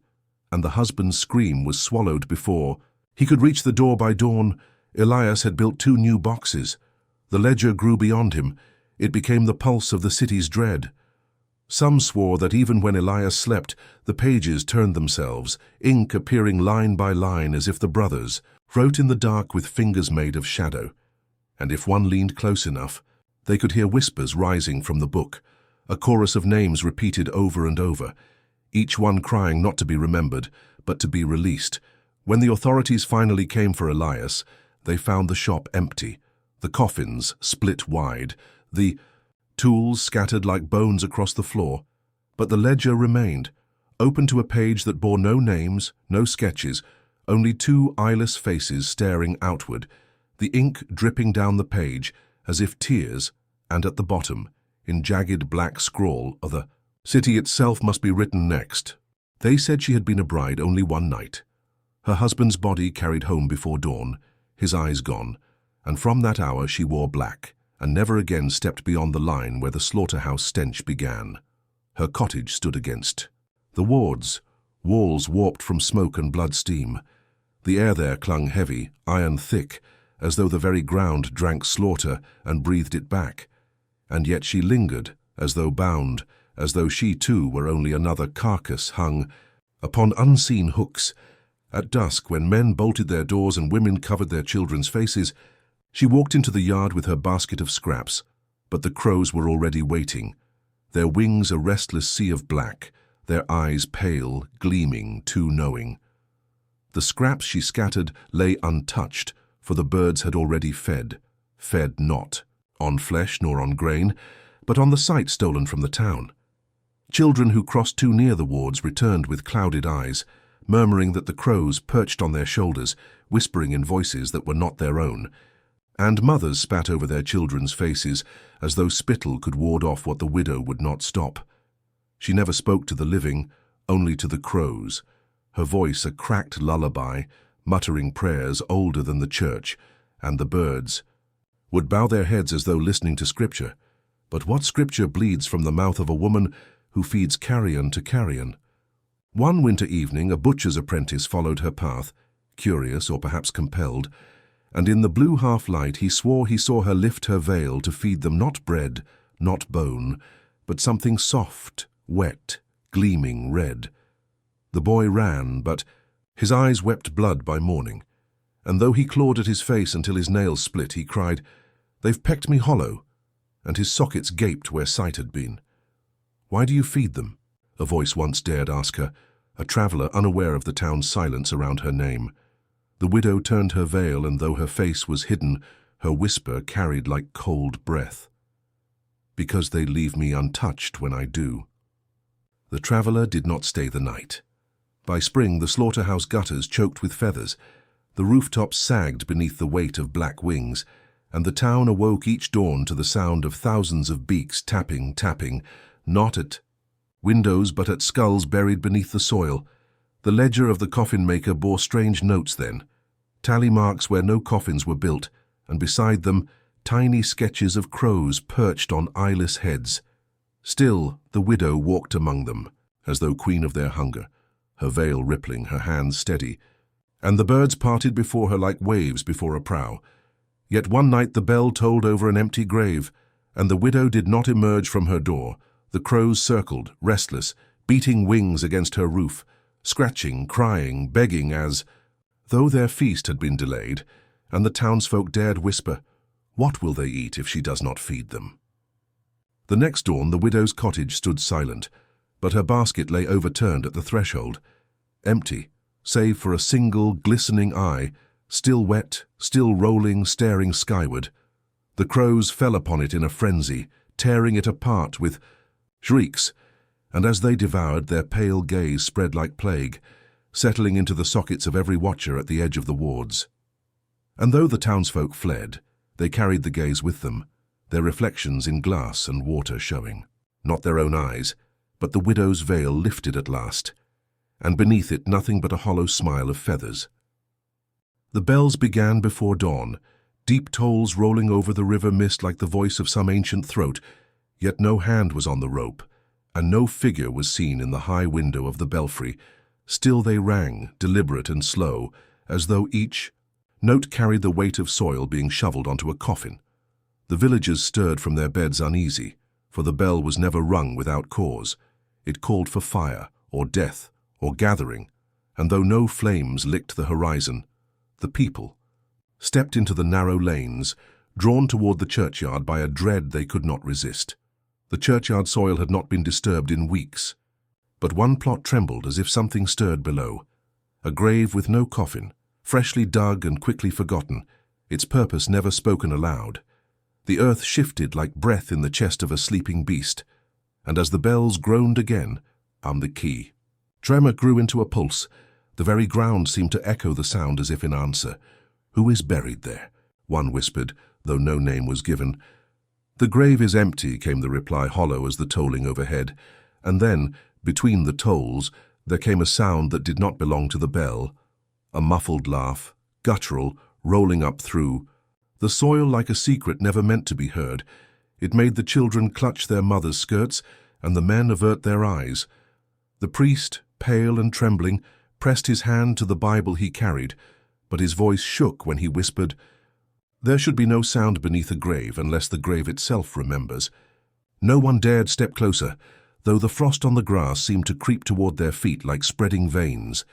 and the husband's scream was swallowed before he could reach the door. By dawn, Elias had built 2 new boxes. The ledger grew beyond him. It became the pulse of the city's dread. Some swore that even when Elias slept, the pages turned themselves, ink appearing line by line as if the brothers wrote in the dark with fingers made of shadow. And if one leaned close enough, they could hear whispers rising from the book, a chorus of names repeated over and over, each one crying not to be remembered, but to be released. When the authorities finally came for Elias, they found the shop empty, the coffins split wide, the tools scattered like bones across the floor, but the ledger remained, open to a page that bore no names, no sketches, only 2 eyeless faces staring outward, the ink dripping down the page as if tears, and at the bottom, in jagged black scrawl, the city itself must be written next. They said she had been a bride only one night. Her husband's body carried home before dawn, his eyes gone, and from that hour she wore black, and never again stepped beyond the line where the slaughterhouse stench began. Her cottage stood against the wards, walls warped from smoke and blood steam. The air there clung heavy, iron thick, as though the very ground drank slaughter and breathed it back. And yet she lingered, as though bound, as though she too were only another carcass hung upon unseen hooks. At dusk, when men bolted their doors and women covered their children's faces, she walked into the yard with her basket of scraps, but the crows were already waiting, their wings a restless sea of black, their eyes pale, gleaming, too knowing. The scraps she scattered lay untouched, for the birds had already fed not on flesh nor on grain, but on the sight stolen from the town. Children who crossed too near the wards returned with clouded eyes, murmuring that the crows perched on their shoulders, whispering in voices that were not their own, and mothers spat over their children's faces as though spittle could ward off what the widow would not stop. She never spoke to the living, only to the crows, her voice a cracked lullaby, muttering prayers older than the church, and the birds would bow their heads as though listening to scripture. But what scripture bleeds from the mouth of a woman who feeds carrion to carrion? One winter evening, a butcher's apprentice followed her path, curious or perhaps compelled, and in the blue half-light he swore he saw her lift her veil to feed them not bread, not bone, but something soft, wet, gleaming red. The boy ran, but his eyes wept blood by morning, and though he clawed at his face until his nails split, he cried, "They've pecked me hollow," and his sockets gaped where sight had been. "Why do you feed them?" a voice once dared ask her, a traveller unaware of the town's silence around her name. The widow turned her veil, and though her face was hidden, her whisper carried like cold breath. "Because they leave me untouched when I do." The traveller did not stay the night. By spring, the slaughterhouse gutters choked with feathers, the rooftops sagged beneath the weight of black wings, and the town awoke each dawn to the sound of thousands of beaks tapping, not at windows but at skulls buried beneath the soil. The ledger of the coffin-maker bore strange notes then, tally marks where no coffins were built, and beside them tiny sketches of crows perched on eyeless heads. Still, the widow walked among them, as though queen of their hunger, her veil rippling, her hands steady, and the birds parted before her like waves before a prow. Yet one night the bell tolled over an empty grave, and the widow did not emerge from her door. The crows circled, restless, beating wings against her roof, scratching, crying, begging as though their feast had been delayed, and the townsfolk dared whisper, "What will they eat if she does not feed them?" The next dawn the widow's cottage stood silent, but her basket lay overturned at the threshold, empty, save for a single glistening eye, still wet, still rolling, staring skyward. The crows fell upon it in a frenzy, tearing it apart with shrieks, and as they devoured, their pale gaze spread like plague, settling into the sockets of every watcher at the edge of the wards. And though the townsfolk fled, they carried the gaze with them, their reflections in glass and water showing, not their own eyes, but the widow's veil lifted at last, and beneath it nothing but a hollow smile of feathers. The bells began before dawn, deep tolls rolling over the river mist like the voice of some ancient throat, yet no hand was on the rope, and no figure was seen in the high window of the belfry. Still they rang, deliberate and slow, as though each note carried the weight of soil being shoveled onto a coffin. The villagers stirred from their beds uneasy, for the bell was never rung without cause. It called for fire, or death, or gathering, and though no flames licked the horizon, the people stepped into the narrow lanes, drawn toward the churchyard by a dread they could not resist. The churchyard soil had not been disturbed in weeks, but one plot trembled as if something stirred below. A grave with no coffin, freshly dug and quickly forgotten, its purpose never spoken aloud. The earth shifted like breath in the chest of a sleeping beast, and as the bells groaned again, the key. Tremor grew into a pulse. The very ground seemed to echo the sound as if in answer. "Who is buried there?" one whispered, though no name was given. "The grave is empty," came the reply, hollow as the tolling overhead. And then, between the tolls, there came a sound that did not belong to the bell, a muffled laugh, guttural, rolling up through the soil like a secret never meant to be heard. It made the children clutch their mothers' skirts and the men avert their eyes. The priest, pale and trembling, pressed his hand to the Bible he carried, but his voice shook when he whispered, "There should be no sound beneath a grave unless the grave itself remembers." No one dared step closer, though the frost on the grass seemed to creep toward their feet like spreading veins.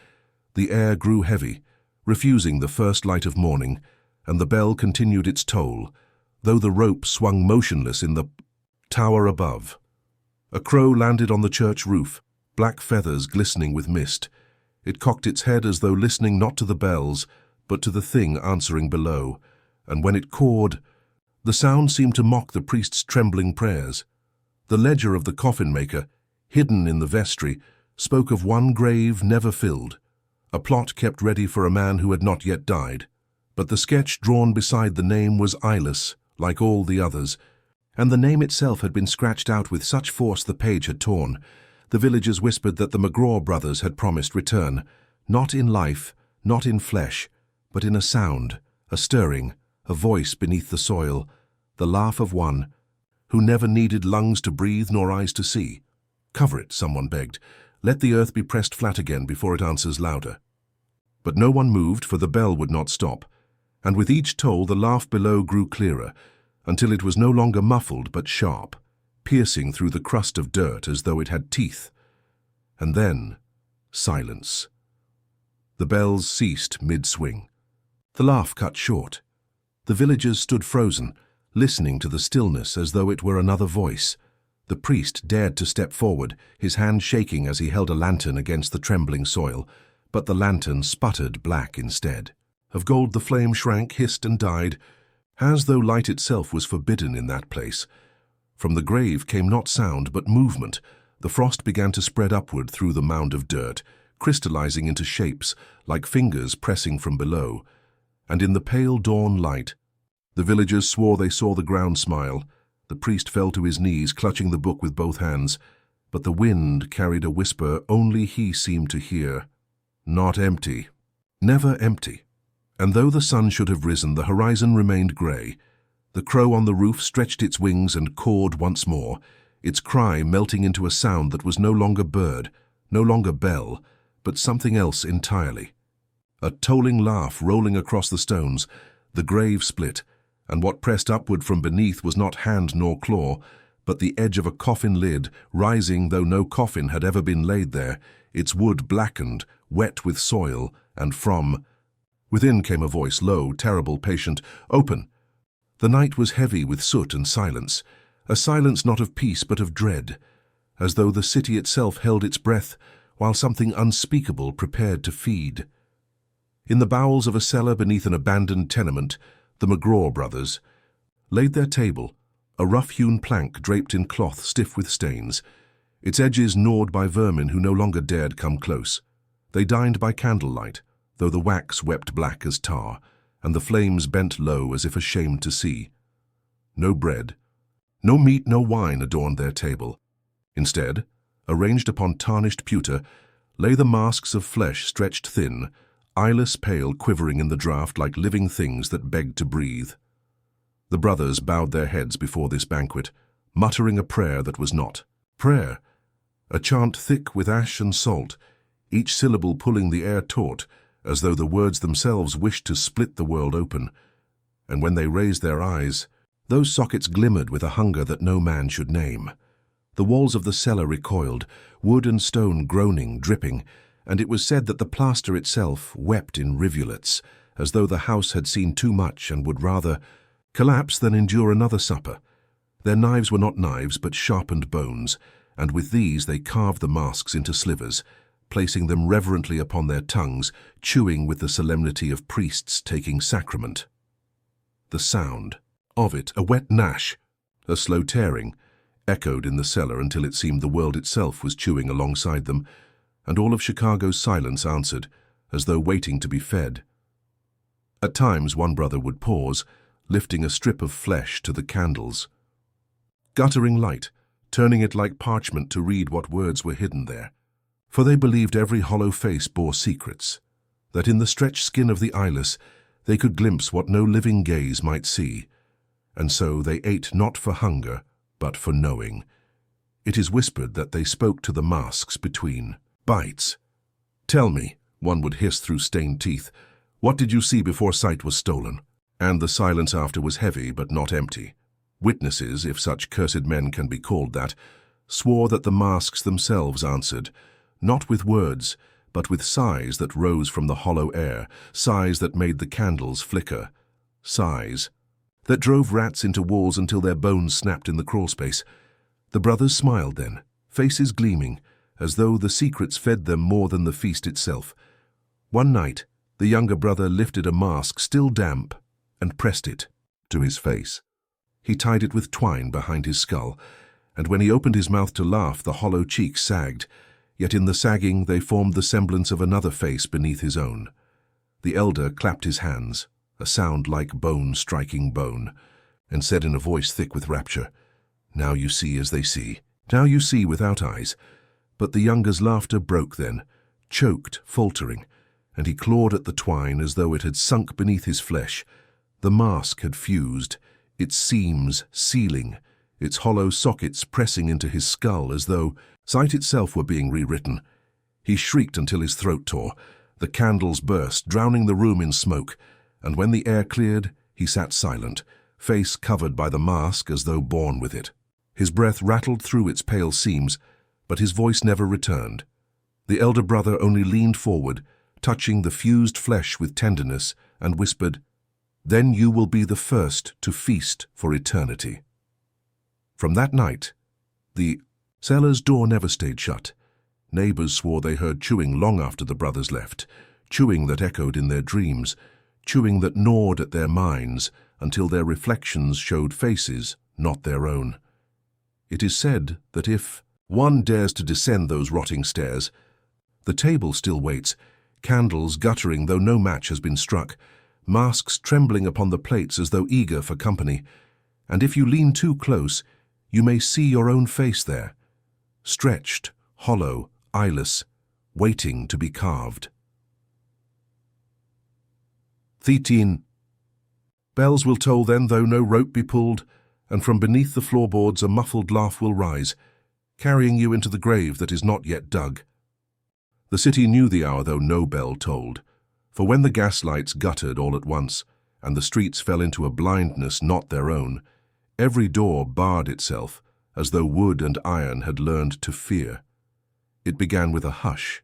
The air grew heavy, refusing the first light of morning, and the bell continued its toll, though the rope swung motionless in the tower above. A crow landed on the church roof, black feathers glistening with mist. It cocked its head as though listening not to the bells, but to the thing answering below, and when it cawed, the sound seemed to mock the priest's trembling prayers. The ledger of the coffin-maker, hidden in the vestry, spoke of one grave never filled, a plot kept ready for a man who had not yet died. But the sketch drawn beside the name was eyeless, like all the others, and the name itself had been scratched out with such force the page had torn. The villagers whispered that the McGraw Brothers had promised return, not in life, not in flesh, but in a sound, a stirring, a voice beneath the soil, the laugh of one who never needed lungs to breathe nor eyes to see. "Cover it," someone begged. "Let the earth be pressed flat again before it answers louder." But no one moved, for the bell would not stop, and with each toll the laugh below grew clearer, until it was no longer muffled but sharp, piercing through the crust of dirt as though it had teeth. And then, silence. The bells ceased mid-swing. The laugh cut short. The villagers stood frozen, listening to the stillness as though it were another voice. The priest dared to step forward, his hand shaking as he held a lantern against the trembling soil, but the lantern sputtered black instead. Of gold the flame shrank, hissed and died, as though light itself was forbidden in that place. From the grave came not sound but movement. The frost began to spread upward through the mound of dirt, crystallizing into shapes like fingers pressing from below. And in the pale dawn light, the villagers swore they saw the ground smile. The priest fell to his knees, clutching the book with both hands, but the wind carried a whisper only he seemed to hear. Not empty. Never empty. And though the sun should have risen, the horizon remained grey. The crow on the roof stretched its wings and cawed once more, its cry melting into a sound that was no longer bird, no longer bell, but something else entirely. A tolling laugh rolling across the stones, the grave split, and what pressed upward from beneath was not hand nor claw, but the edge of a coffin lid, rising though no coffin had ever been laid there, its wood blackened, wet with soil, and from... Within came a voice, low, terrible, patient, "Open!" The night was heavy with soot and silence, a silence not of peace but of dread, as though the city itself held its breath while something unspeakable prepared to feed. In the bowels of a cellar beneath an abandoned tenement, the McGraw Brothers laid their table, a rough-hewn plank draped in cloth stiff with stains, its edges gnawed by vermin who no longer dared come close. They dined by candlelight, though the wax wept black as tar, and the flames bent low as if ashamed to see. No bread, no meat, no wine adorned their table. Instead, arranged upon tarnished pewter, lay the masks of flesh stretched thin, eyeless pale, quivering in the draught like living things that begged to breathe. The brothers bowed their heads before this banquet, muttering a prayer that was not prayer, a chant thick with ash and salt, each syllable pulling the air taut, as though the words themselves wished to split the world open. And when they raised their eyes, those sockets glimmered with a hunger that no man should name. The walls of the cellar recoiled, wood and stone groaning, dripping, and it was said that the plaster itself wept in rivulets, as though the house had seen too much and would rather collapse than endure another supper. Their knives were not knives, but sharpened bones, and with these they carved the masks into slivers, placing them reverently upon their tongues, chewing with the solemnity of priests taking sacrament. The sound of it, a wet gnash, a slow tearing, echoed in the cellar until it seemed the world itself was chewing alongside them, and all of Chicago's silence answered, as though waiting to be fed. At times one brother would pause, lifting a strip of flesh to the candles. Guttering light, turning it like parchment to read what words were hidden there. For they believed every hollow face bore secrets, that in the stretched skin of the eyeless they could glimpse what no living gaze might see, and so they ate not for hunger, but for knowing. It is whispered that they spoke to the masks between bites. "Tell me," one would hiss through stained teeth, "what did you see before sight was stolen?" And the silence after was heavy but not empty. Witnesses, if such cursed men can be called that, swore that the masks themselves answered, not with words, but with sighs that rose from the hollow air, sighs that made the candles flicker, sighs that drove rats into walls until their bones snapped in the crawlspace. The brothers smiled then, faces gleaming, as though the secrets fed them more than the feast itself. One night, the younger brother lifted a mask still damp and pressed it to his face. He tied it with twine behind his skull, and when he opened his mouth to laugh, the hollow cheeks sagged, yet in the sagging they formed the semblance of another face beneath his own. The elder clapped his hands, a sound like bone striking bone, and said in a voice thick with rapture, "Now you see as they see. Now you see without eyes." But the younger's laughter broke then, choked, faltering, and he clawed at the twine as though it had sunk beneath his flesh. The mask had fused, its seams sealing, its hollow sockets pressing into his skull as though sight itself were being rewritten. He shrieked until his throat tore. The candles burst, drowning the room in smoke, and when the air cleared, he sat silent, face covered by the mask as though born with it. His breath rattled through its pale seams, but his voice never returned. The elder brother only leaned forward, touching the fused flesh with tenderness, and whispered, "Then you will be the first to feast for eternity." From that night, the cellar's door never stayed shut. Neighbors swore they heard chewing long after the brothers left, chewing that echoed in their dreams, chewing that gnawed at their minds until their reflections showed faces not their own. It is said that if one dares to descend those rotting stairs, the table still waits, candles guttering though no match has been struck, masks trembling upon the plates as though eager for company, and if you lean too close, you may see your own face there, stretched, hollow, eyeless, waiting to be carved. 13. Bells will toll then, though no rope be pulled, and from beneath the floorboards a muffled laugh will rise, carrying you into the grave that is not yet dug. The city knew the hour, though no bell tolled, for when the gaslights guttered all at once, and the streets fell into a blindness not their own, every door barred itself, as though wood and iron had learned to fear. It began with a hush.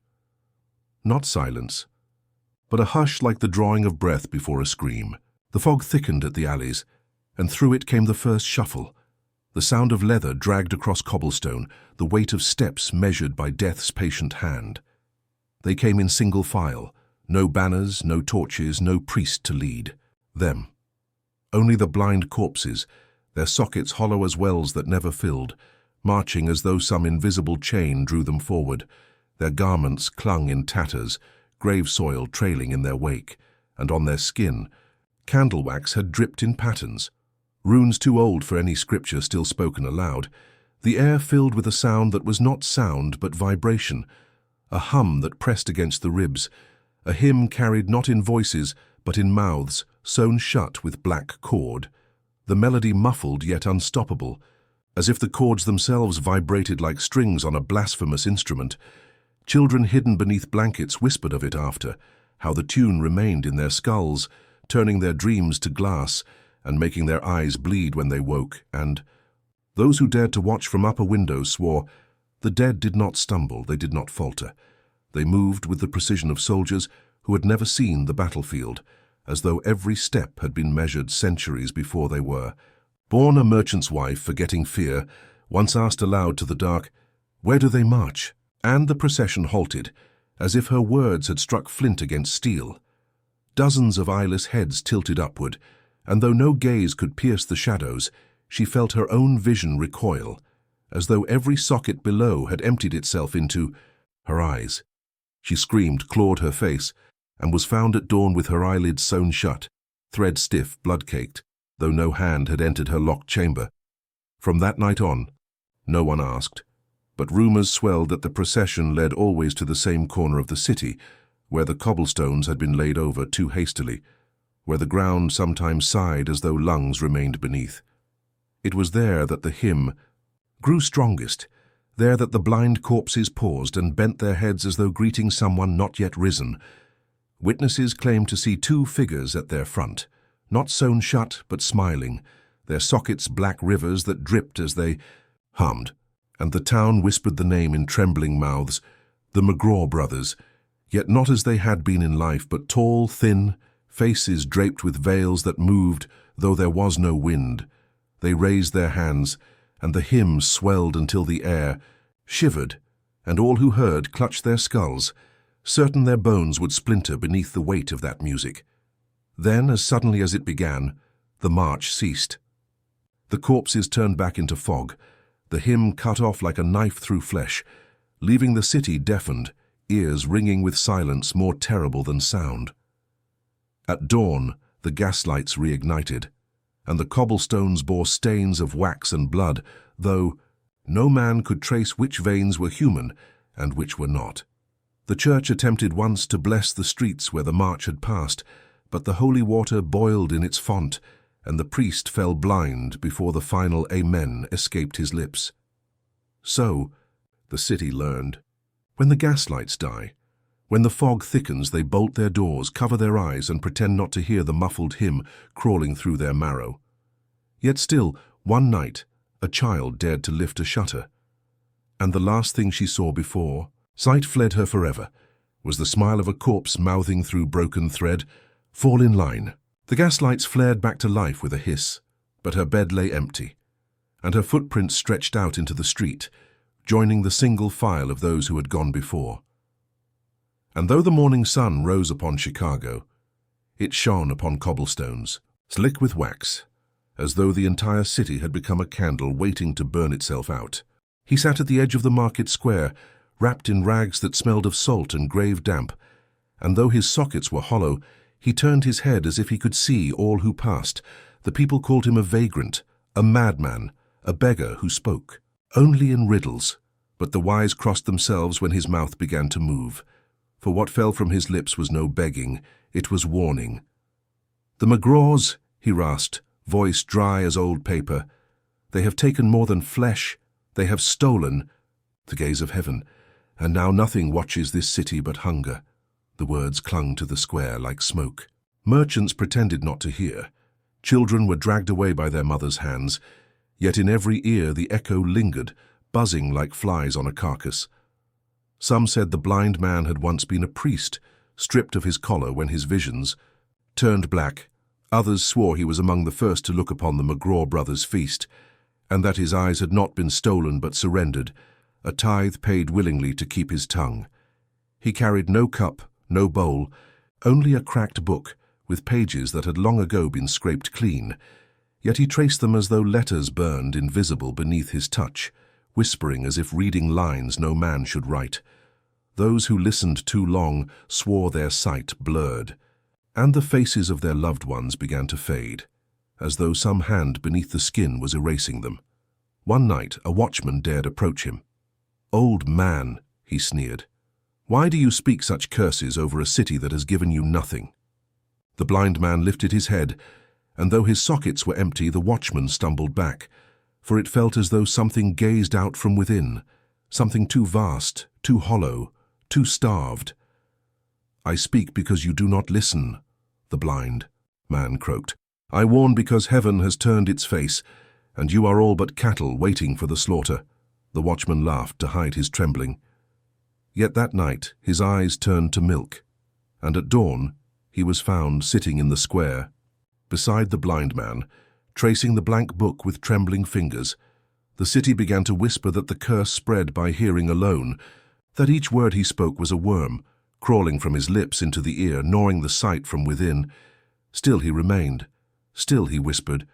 Not silence, but a hush like the drawing of breath before a scream. The fog thickened at the alleys, and through it came the first shuffle, the sound of leather dragged across cobblestone, the weight of steps measured by death's patient hand. They came in single file, no banners, no torches, no priest to lead them. Only the blind corpses, their sockets hollow as wells that never filled, marching as though some invisible chain drew them forward. Their garments clung in tatters, grave soil trailing in their wake, and on their skin, candle wax had dripped in patterns, runes too old for any scripture still spoken aloud. The air filled with a sound that was not sound but vibration, a hum that pressed against the ribs, a hymn carried not in voices but in mouths sewn shut with black cord, the melody muffled yet unstoppable, as if the chords themselves vibrated like strings on a blasphemous instrument. Children hidden beneath blankets whispered of it after, how the tune remained in their skulls, turning their dreams to glass and making their eyes bleed when they woke, and those who dared to watch from upper windows swore the dead did not stumble, they did not falter. They moved with the precision of soldiers who had never seen the battlefield, as though every step had been measured centuries before they were. Born a merchant's wife, forgetting fear, once asked aloud to the dark, "Where do they march?" And the procession halted, as if her words had struck flint against steel. Dozens of eyeless heads tilted upward, and though no gaze could pierce the shadows, she felt her own vision recoil, as though every socket below had emptied itself into her eyes. She screamed, clawed her face, and was found at dawn with her eyelids sewn shut, thread-stiff, blood-caked, though no hand had entered her locked chamber. From that night on, no one asked, but rumors swelled that the procession led always to the same corner of the city, where the cobblestones had been laid over too hastily, where the ground sometimes sighed as though lungs remained beneath. It was there that the hymn grew strongest, there that the blind corpses paused and bent their heads as though greeting someone not yet risen. Witnesses claimed to see two figures at their front, not sewn shut but smiling, their sockets black rivers that dripped as they hummed, and the town whispered the name in trembling mouths, the McGraw Brothers, yet not as they had been in life, but tall, thin, faces draped with veils that moved, though there was no wind. They raised their hands, and the hymn swelled until the air shivered, and all who heard clutched their skulls, certain their bones would splinter beneath the weight of that music. Then, as suddenly as it began, the march ceased. The corpses turned back into fog, the hymn cut off like a knife through flesh, leaving the city deafened, ears ringing with silence more terrible than sound. At dawn, the gaslights reignited, and the cobblestones bore stains of wax and blood, though no man could trace which veins were human and which were not. The church attempted once to bless the streets where the march had passed, but the holy water boiled in its font, and the priest fell blind before the final Amen escaped his lips. So, the city learned. When the gaslights die, when the fog thickens, they bolt their doors, cover their eyes, and pretend not to hear the muffled hymn crawling through their marrow. Yet still, one night, a child dared to lift a shutter, and the last thing she saw before sight fled her forever was the smile of a corpse mouthing through broken thread, "Fall in line." The gaslights flared back to life with a hiss, but her bed lay empty, and her footprints stretched out into the street, joining the single file of those who had gone before. And though the morning sun rose upon Chicago, it shone upon cobblestones, slick with wax, as though the entire city had become a candle waiting to burn itself out. He sat at the edge of the market square, wrapped in rags that smelled of salt and grave damp, and though his sockets were hollow, he turned his head as if he could see all who passed. The people called him a vagrant, a madman, a beggar who spoke only in riddles, but the wise crossed themselves when his mouth began to move. For what fell from his lips was no begging, it was warning. "The McGraws," he rasped, voice dry as old paper. "They have taken more than flesh. They have stolen," the gaze of heaven, "and now nothing watches this city but hunger." The words clung to the square like smoke. Merchants pretended not to hear. Children were dragged away by their mothers' hands, yet in every ear the echo lingered, buzzing like flies on a carcass. Some said the blind man had once been a priest, stripped of his collar when his visions turned black. Others swore he was among the first to look upon the McGraw Brothers' feast, and that his eyes had not been stolen but surrendered, a tithe paid willingly to keep his tongue. He carried no cup, no bowl, only a cracked book with pages that had long ago been scraped clean, yet he traced them as though letters burned invisible beneath his touch, whispering as if reading lines no man should write. Those who listened too long swore their sight blurred, and the faces of their loved ones began to fade, as though some hand beneath the skin was erasing them. One night a watchman dared approach him. "Old man," he sneered, "why do you speak such curses over a city that has given you nothing?" The blind man lifted his head, and though his sockets were empty, the watchman stumbled back, for it felt as though something gazed out from within, something too vast, too hollow, too starved. "I speak because you do not listen," the blind man croaked. "I warn because heaven has turned its face, and you are all but cattle waiting for the slaughter." The watchman laughed to hide his trembling. Yet that night his eyes turned to milk, and at dawn he was found sitting in the square, beside the blind man, tracing the blank book with trembling fingers. The city began to whisper that the curse spread by hearing alone, that each word he spoke was a worm, crawling from his lips into the ear, gnawing the sight from within. Still he remained. Still he whispered.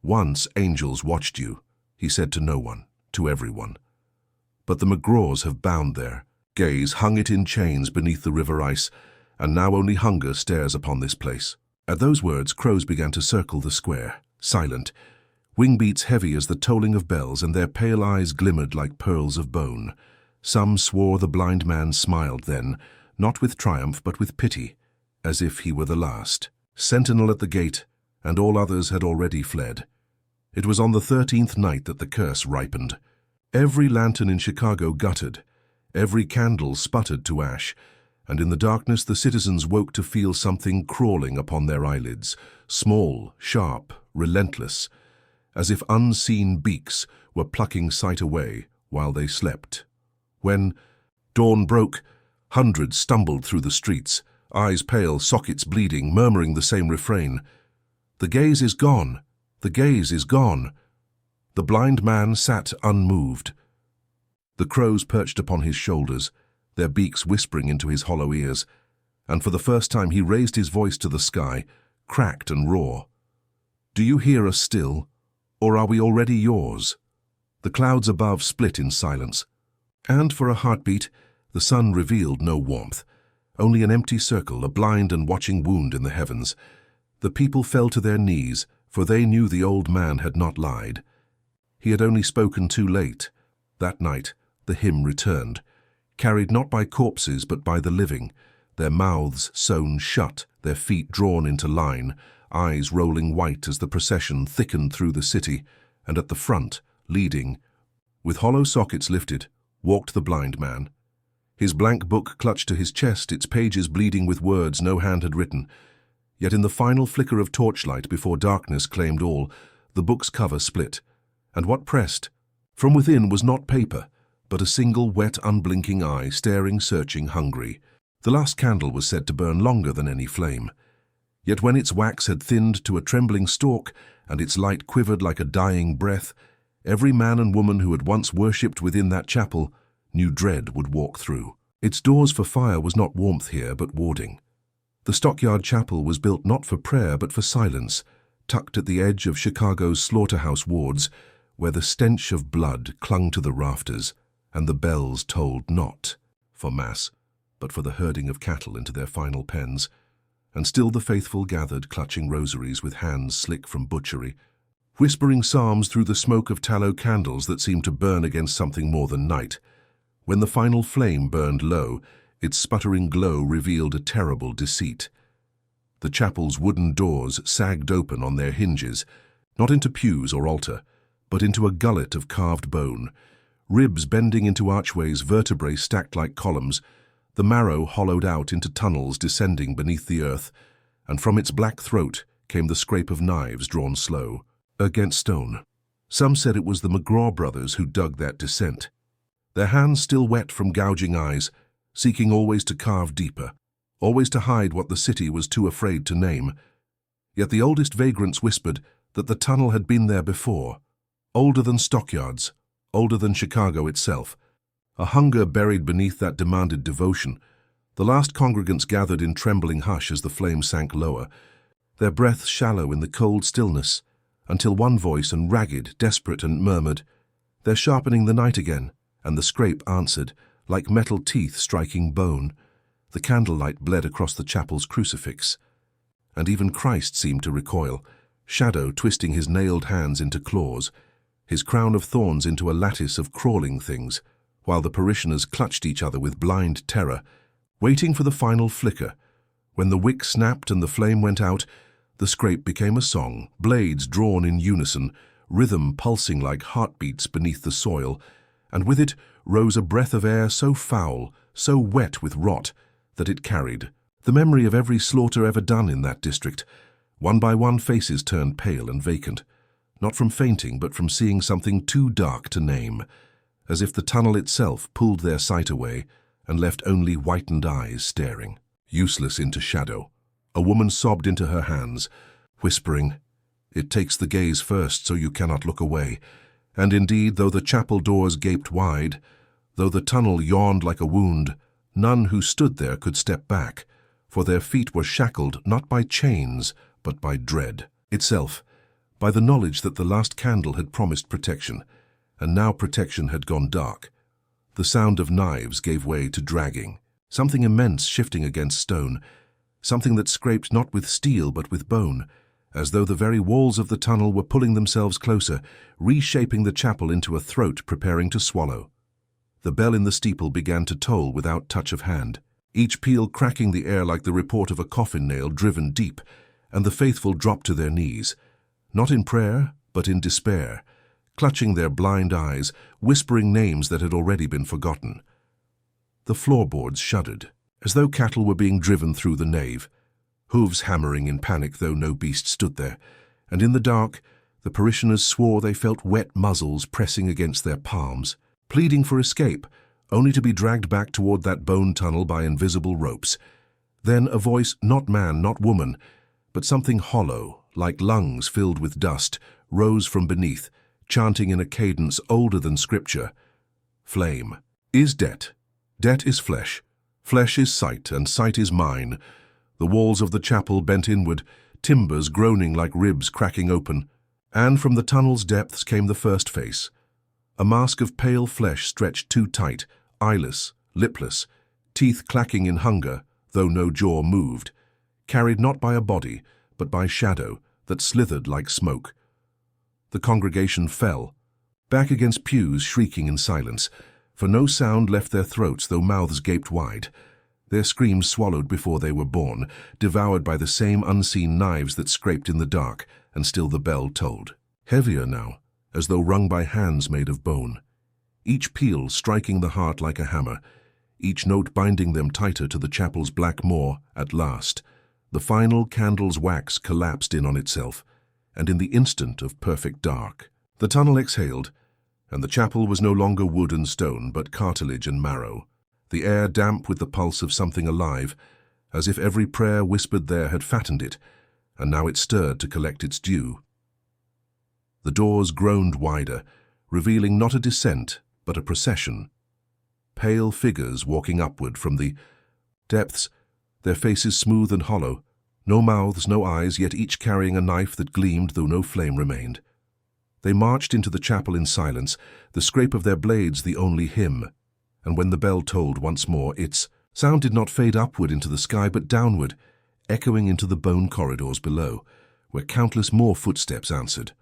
"Once angels watched you," he said to no one, to everyone. "But the McGraws have bound their gaze, hung it in chains beneath the river ice, and now only hunger stares upon this place." At those words, crows began to circle the square, silent, wing beats heavy as the tolling of bells, and their pale eyes glimmered like pearls of bone. Some swore the blind man smiled then, not with triumph but with pity, as if he were the last sentinel at the gate, and all others had already fled. It was on the 13th night that the curse ripened. Every lantern in Chicago guttered, every candle sputtered to ash, and in the darkness the citizens woke to feel something crawling upon their eyelids, small, sharp, relentless, as if unseen beaks were plucking sight away while they slept. When dawn broke, hundreds stumbled through the streets, eyes pale, sockets bleeding, murmuring the same refrain. "The gaze is gone! The gaze is gone!" The blind man sat unmoved. The crows perched upon his shoulders, their beaks whispering into his hollow ears, and for the first time he raised his voice to the sky, cracked and raw. "Do you hear us still, or are we already yours?" The clouds above split in silence, and for a heartbeat, the sun revealed no warmth, only an empty circle, a blind and watching wound in the heavens. The people fell to their knees, for they knew the old man had not lied. He had only spoken too late. That night, the hymn returned, carried not by corpses but by the living, their mouths sewn shut, their feet drawn into line, eyes rolling white as the procession thickened through the city, and at the front, leading, with hollow sockets lifted, walked the blind man. His blank book clutched to his chest, its pages bleeding with words no hand had written. Yet in the final flicker of torchlight before darkness claimed all, the book's cover split, and what pressed from within was not paper, but a single wet, unblinking eye, staring, searching, hungry. The last candle was said to burn longer than any flame. Yet when its wax had thinned to a trembling stalk, and its light quivered like a dying breath, every man and woman who had once worshipped within that chapel knew dread would walk through. Its doors for fire was not warmth here, but warding. The Stockyard Chapel was built not for prayer, but for silence, tucked at the edge of Chicago's slaughterhouse wards, where the stench of blood clung to the rafters, and the bells tolled not for mass, but for the herding of cattle into their final pens. And still the faithful gathered, clutching rosaries with hands slick from butchery, whispering psalms through the smoke of tallow candles that seemed to burn against something more than night. When the final flame burned low, its sputtering glow revealed a terrible deceit. The chapel's wooden doors sagged open on their hinges, not into pews or altar, but into a gullet of carved bone, ribs bending into archways, vertebrae stacked like columns, the marrow hollowed out into tunnels descending beneath the earth, and from its black throat came the scrape of knives drawn slow, against stone. Some said it was the McGraw Brothers who dug that descent, their hands still wet from gouging eyes, seeking always to carve deeper, always to hide what the city was too afraid to name. Yet the oldest vagrants whispered that the tunnel had been there before, older than stockyards, older than Chicago itself. A hunger buried beneath that demanded devotion. The last congregants gathered in trembling hush as the flame sank lower, their breaths shallow in the cold stillness, until one voice, and ragged, desperate, and murmured, "They're sharpening the night again," and the scrape answered, like metal teeth striking bone. The candlelight bled across the chapel's crucifix, and even Christ seemed to recoil, shadow twisting his nailed hands into claws, his crown of thorns into a lattice of crawling things, while the parishioners clutched each other with blind terror, waiting for the final flicker. When the wick snapped and the flame went out, the scrape became a song, blades drawn in unison, rhythm pulsing like heartbeats beneath the soil, and with it rose a breath of air so foul, so wet with rot, that it carried the memory of every slaughter ever done in that district. One by one faces turned pale and vacant, not from fainting but from seeing something too dark to name, as if the tunnel itself pulled their sight away and left only whitened eyes staring, useless into shadow. A woman sobbed into her hands, whispering, "It takes the gaze first, so you cannot look away." And indeed, though the chapel doors gaped wide, though the tunnel yawned like a wound, none who stood there could step back, for their feet were shackled not by chains, but by dread itself, by the knowledge that the last candle had promised protection, and now protection had gone dark. The sound of knives gave way to dragging, something immense shifting against stone, something that scraped not with steel but with bone, as though the very walls of the tunnel were pulling themselves closer, reshaping the chapel into a throat preparing to swallow. The bell in the steeple began to toll without touch of hand, each peal cracking the air like the report of a coffin nail driven deep, and the faithful dropped to their knees, not in prayer, but in despair, clutching their blind eyes, whispering names that had already been forgotten. The floorboards shuddered, as though cattle were being driven through the nave, hooves hammering in panic though no beast stood there, and in the dark, the parishioners swore they felt wet muzzles pressing against their palms, pleading for escape, only to be dragged back toward that bone tunnel by invisible ropes. Then a voice, not man, not woman, but something hollow, like lungs filled with dust, rose from beneath, chanting in a cadence older than scripture. Flame. Is debt. Debt is flesh. Flesh is sight, and sight is mine. The walls of the chapel bent inward, timbers groaning like ribs cracking open, and from the tunnel's depths came the first face. A mask of pale flesh stretched too tight, eyeless, lipless, teeth clacking in hunger, though no jaw moved, carried not by a body, but by shadow that slithered like smoke. The congregation fell, back against pews shrieking in silence, for no sound left their throats though mouths gaped wide, their screams swallowed before they were born, devoured by the same unseen knives that scraped in the dark, and still the bell tolled. Heavier now, as though wrung by hands made of bone, each peal striking the heart like a hammer, each note binding them tighter to the chapel's black moor. At last, the final candle's wax collapsed in on itself, and in the instant of perfect dark, the tunnel exhaled, and the chapel was no longer wood and stone, but cartilage and marrow, the air damp with the pulse of something alive, as if every prayer whispered there had fattened it, and now it stirred to collect its due. The doors groaned wider, revealing not a descent, but a procession. Pale figures walking upward from the depths, their faces smooth and hollow, no mouths, no eyes, yet each carrying a knife that gleamed though no flame remained. They marched into the chapel in silence, the scrape of their blades the only hymn, and when the bell tolled once more, its sound did not fade upward into the sky, but downward, echoing into the bone corridors below, where countless more footsteps answered.